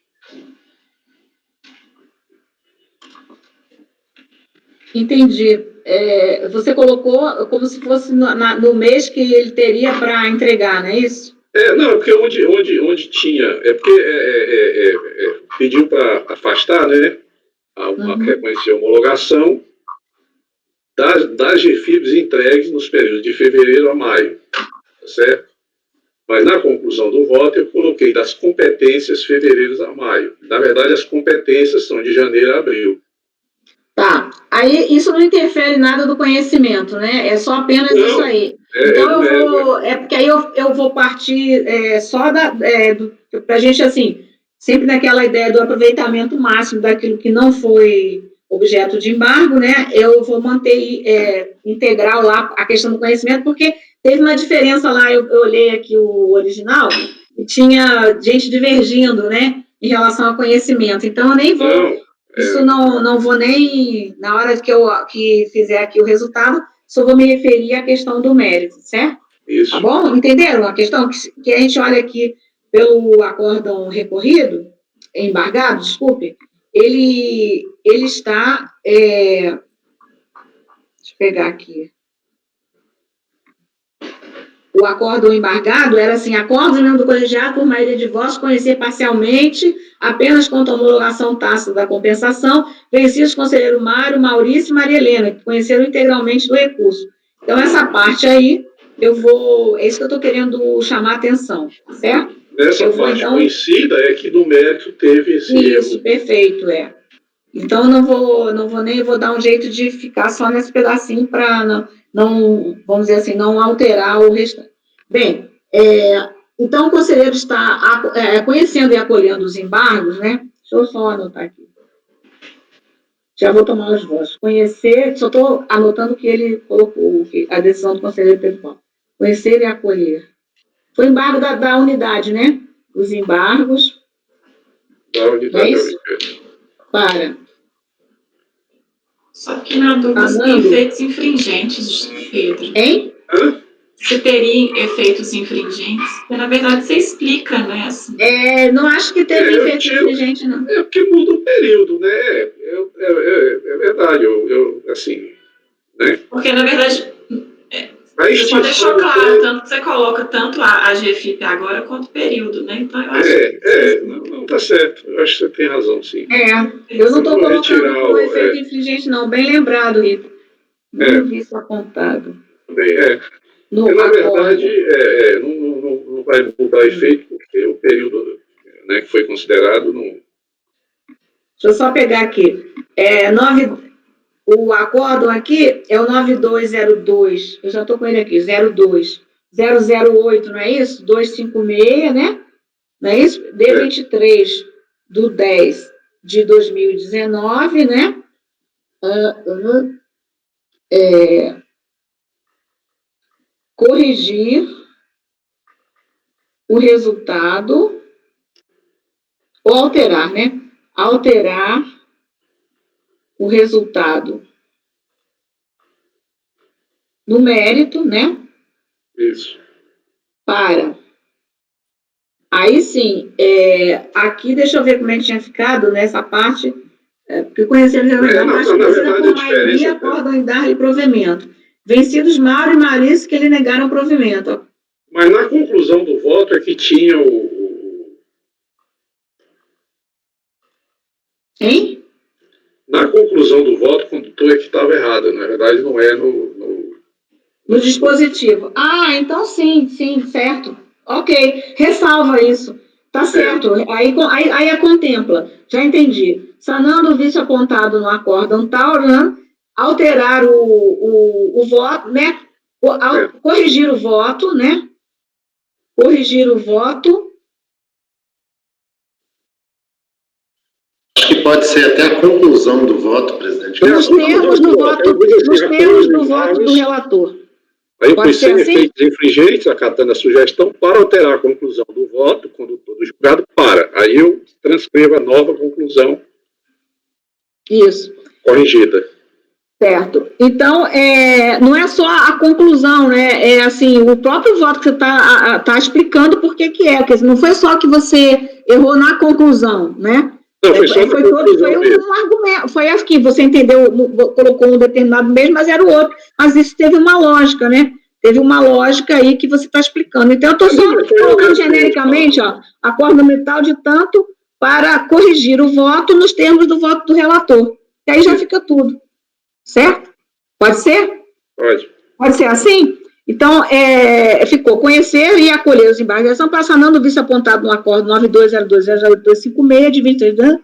Entendi. Você colocou como se fosse no mês que ele teria para entregar, não é isso? Não, porque onde tinha... pediu para afastar, né? Reconhecer a homologação das GFIPs entregues nos períodos de fevereiro a maio, tá certo? Mas na conclusão do voto eu coloquei das competências fevereiro a maio. Na verdade, as competências são de janeiro a abril. Tá. Aí isso não interfere nada do conhecimento, né? É só apenas isso aí. Então porque aí eu vou partir só para a gente, assim, sempre naquela ideia do aproveitamento máximo daquilo que não foi objeto de embargo, né? Eu vou manter integral lá a questão do conhecimento, porque teve uma diferença lá, eu olhei aqui o original, e tinha gente divergindo, né, em relação ao conhecimento. Então, eu nem vou, isso não vou nem, na hora que fizer aqui o resultado, só vou me referir à questão do mérito, certo? Isso. Tá bom? Entenderam a questão? Que a gente olha aqui pelo acórdão recorrido, embargado, desculpe, ele está, deixa eu pegar aqui, o acórdão embargado era assim: acordo do colegiado por maioria de votos conhecer parcialmente, apenas quanto à homologação tácita da compensação, vencidos conselheiro Mário, Maurício e Maria Helena, que conheceram integralmente do recurso. Então, essa parte aí, é isso que eu estou querendo chamar a atenção, certo? Nessa parte então, conhecida é que do mérito teve esse erro. Isso, perfeito, Então, vou dar um jeito de ficar só nesse pedacinho para não, vamos dizer assim, não alterar o restante. Bem, então o conselheiro está conhecendo e acolhendo os embargos, né? Deixa eu só anotar aqui. Já vou tomar os votos. Conhecer, só estou anotando que ele colocou, a decisão do conselheiro pessoal. Conhecer e acolher. Foi embargo da unidade, né? Os embargos. Da unidade. É isso? Para. Só que na dúvida se tem efeitos infringentes, Pedro. Hein? Se teria efeitos infringentes, porque na verdade você explica, né? Assim. Não acho que teve efeito infringente, não. É porque muda o período, né? É verdade, assim, né? Porque na verdade, você só deixou claro, tanto que você coloca tanto a GFIP agora quanto o período, né? Então eu acho não tá certo. Eu acho que você tem razão, sim. Eu não estou colocando o efeito infringente, não. Bem lembrado, Rita. Não vi isso apontado. Porque, na verdade, não vai mudar efeito, porque o período, né, que foi considerado não... Deixa eu só pegar aqui. O acórdão aqui é o 9202. Eu já estou com ele aqui, 02. 008, não é isso? 256, né? Não é isso? D23 do 10 de 2019, né? Corrigir o resultado, ou alterar, né? Alterar o resultado no mérito, né? Isso. Para. Aí sim, aqui deixa eu ver como é que tinha ficado nessa parte, porque conhecendo a verdade, mas conhecida por maioria, acordam em dar-lhe provimento. Vencidos Mauro e Maurício que lhe negaram provimento. Mas na conclusão do voto é que tinha Hein? Na conclusão do voto, o condutor é que estava errado. Na verdade, não é no dispositivo. Então sim, certo. Ok, ressalva isso. Tá certo. Aí a contempla. Já entendi. Sanando o vício apontado no acórdão tal, né? Alterar o voto, né? Corrigir o voto, né? Corrigir o voto. Acho que pode ser até a conclusão do voto, presidente. Nos termos do voto do relator. Aí foi sem efeitos infringentes, acatando a sugestão para alterar a conclusão do voto, o condutor do julgado para. Aí eu transcrevo a nova conclusão. Isso. Corrigida. Certo. Então, não é só a conclusão, né? É assim, o próprio voto que você está explicando por que é. Porque não foi só que você errou na conclusão, né? Não, foi um argumento. Foi aqui, você entendeu, colocou um determinado mesmo, mas era o outro. Mas isso teve uma lógica, né? Teve uma lógica aí que você está explicando. Então, eu estou só colocando genericamente, acordo mental de tanto para corrigir o voto nos termos do voto do relator. E aí já fica tudo. Certo? Pode ser? Pode. Pode ser assim? Então, ficou conhecer e acolher os embargos de ação, passanando o vício apontado no acordo 9202-08256 de 23 de anos,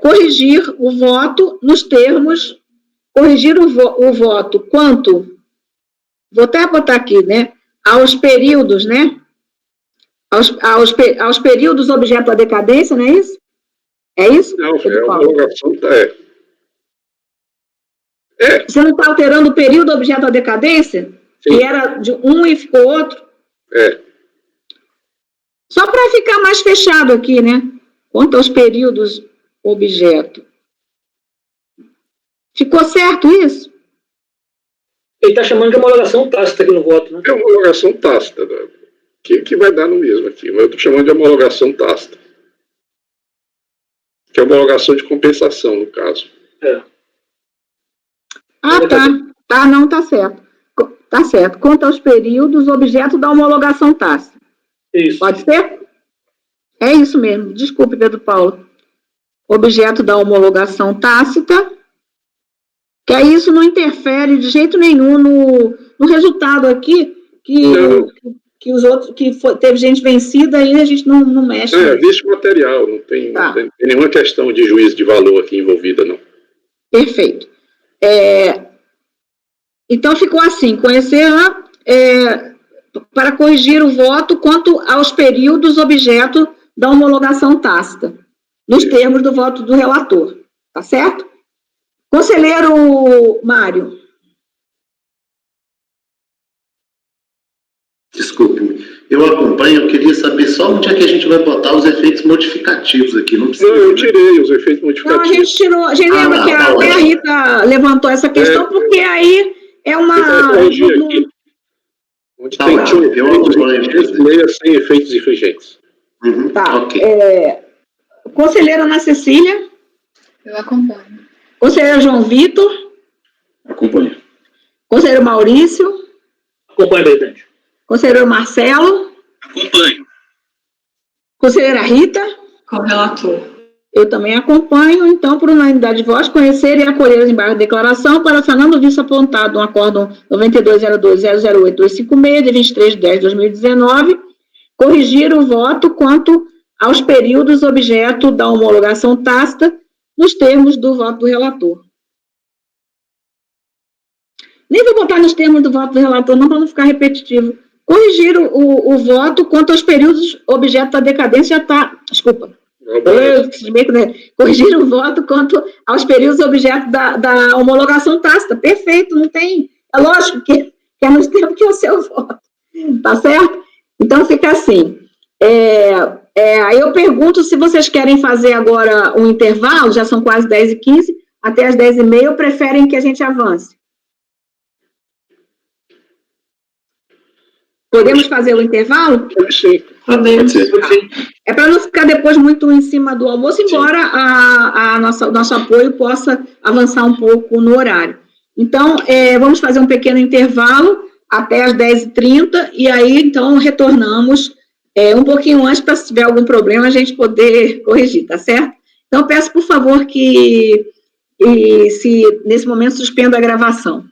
corrigir o voto nos termos, corrigir o voto quanto, vou até botar aqui, né, aos períodos, né, aos períodos objeto da decadência, não é isso? É isso? Não, a homologação está... Você não está alterando o período objeto da decadência? que era de um e ficou outro? É. Só para ficar mais fechado aqui, né? Quanto aos períodos objeto. Ficou certo isso? Ele está chamando de homologação tácita aqui no voto, né? É homologação tácita, né? Que vai dar no mesmo aqui, mas eu estou chamando de homologação tácita. Que é homologação de compensação, no caso. É. Ah, tá. Tá, não, tá certo. Tá certo. Quanto aos períodos, objeto da homologação tácita. Isso. Pode ser? É isso mesmo. Desculpe, Pedro Paulo. Objeto da homologação tácita. Que aí isso não interfere de jeito nenhum no resultado aqui, que os outros, teve gente vencida e a gente não mexe. É, vício material, não tem nenhuma questão de juízo de valor aqui envolvida, não. Perfeito. Então ficou assim, conhecer para corrigir o voto quanto aos períodos objeto da homologação tácita, nos termos do voto do relator. Tá certo? Conselheiro Mário. Desculpe-me. Eu acompanho, eu queria saber só onde é que a gente vai botar os efeitos modificativos aqui. Não precisa. Não, eu tirei os efeitos modificativos. Não, a gente tirou. A gente lembra que até a Rita levantou essa questão, porque aí é uma. Onde tem leia sem efeitos infringentes. Tá. Ok. Conselheira Ana Cecília. Eu acompanho. Conselheiro João Vitor. Acompanho. Conselheiro Maurício. Acompanho, presidente. Conselheiro Marcelo. Acompanho. Conselheira Rita. Com o relator. Eu também acompanho, então, por unanimidade de votos, conhecer e acolher os embargos de declaração para sanando o vício apontado no acórdão 9202.008.256, de 23/10/2019, corrigir o voto quanto aos períodos objeto da homologação tácita nos termos do voto do relator. Nem vou botar nos termos do voto do relator, não, para não ficar repetitivo. Corrigir o voto quanto aos períodos objeto da decadência Desculpa. Corrigir o voto quanto aos períodos objeto da homologação tácita. Perfeito, não tem. É lógico que é nos termos que é o seu voto. Tá certo? Então fica assim. Aí eu pergunto se vocês querem fazer agora um intervalo, já são quase 10h15, até as 10h30, ou preferem que a gente avance? Podemos fazer o intervalo? Sim. Podemos. É para não ficar depois muito em cima do almoço, embora nosso apoio possa avançar um pouco no horário. Então, vamos fazer um pequeno intervalo até as 10h30, e aí, então, retornamos um pouquinho antes, para se tiver algum problema, a gente poder corrigir, tá certo? Então, peço, por favor, que se nesse momento suspenda a gravação.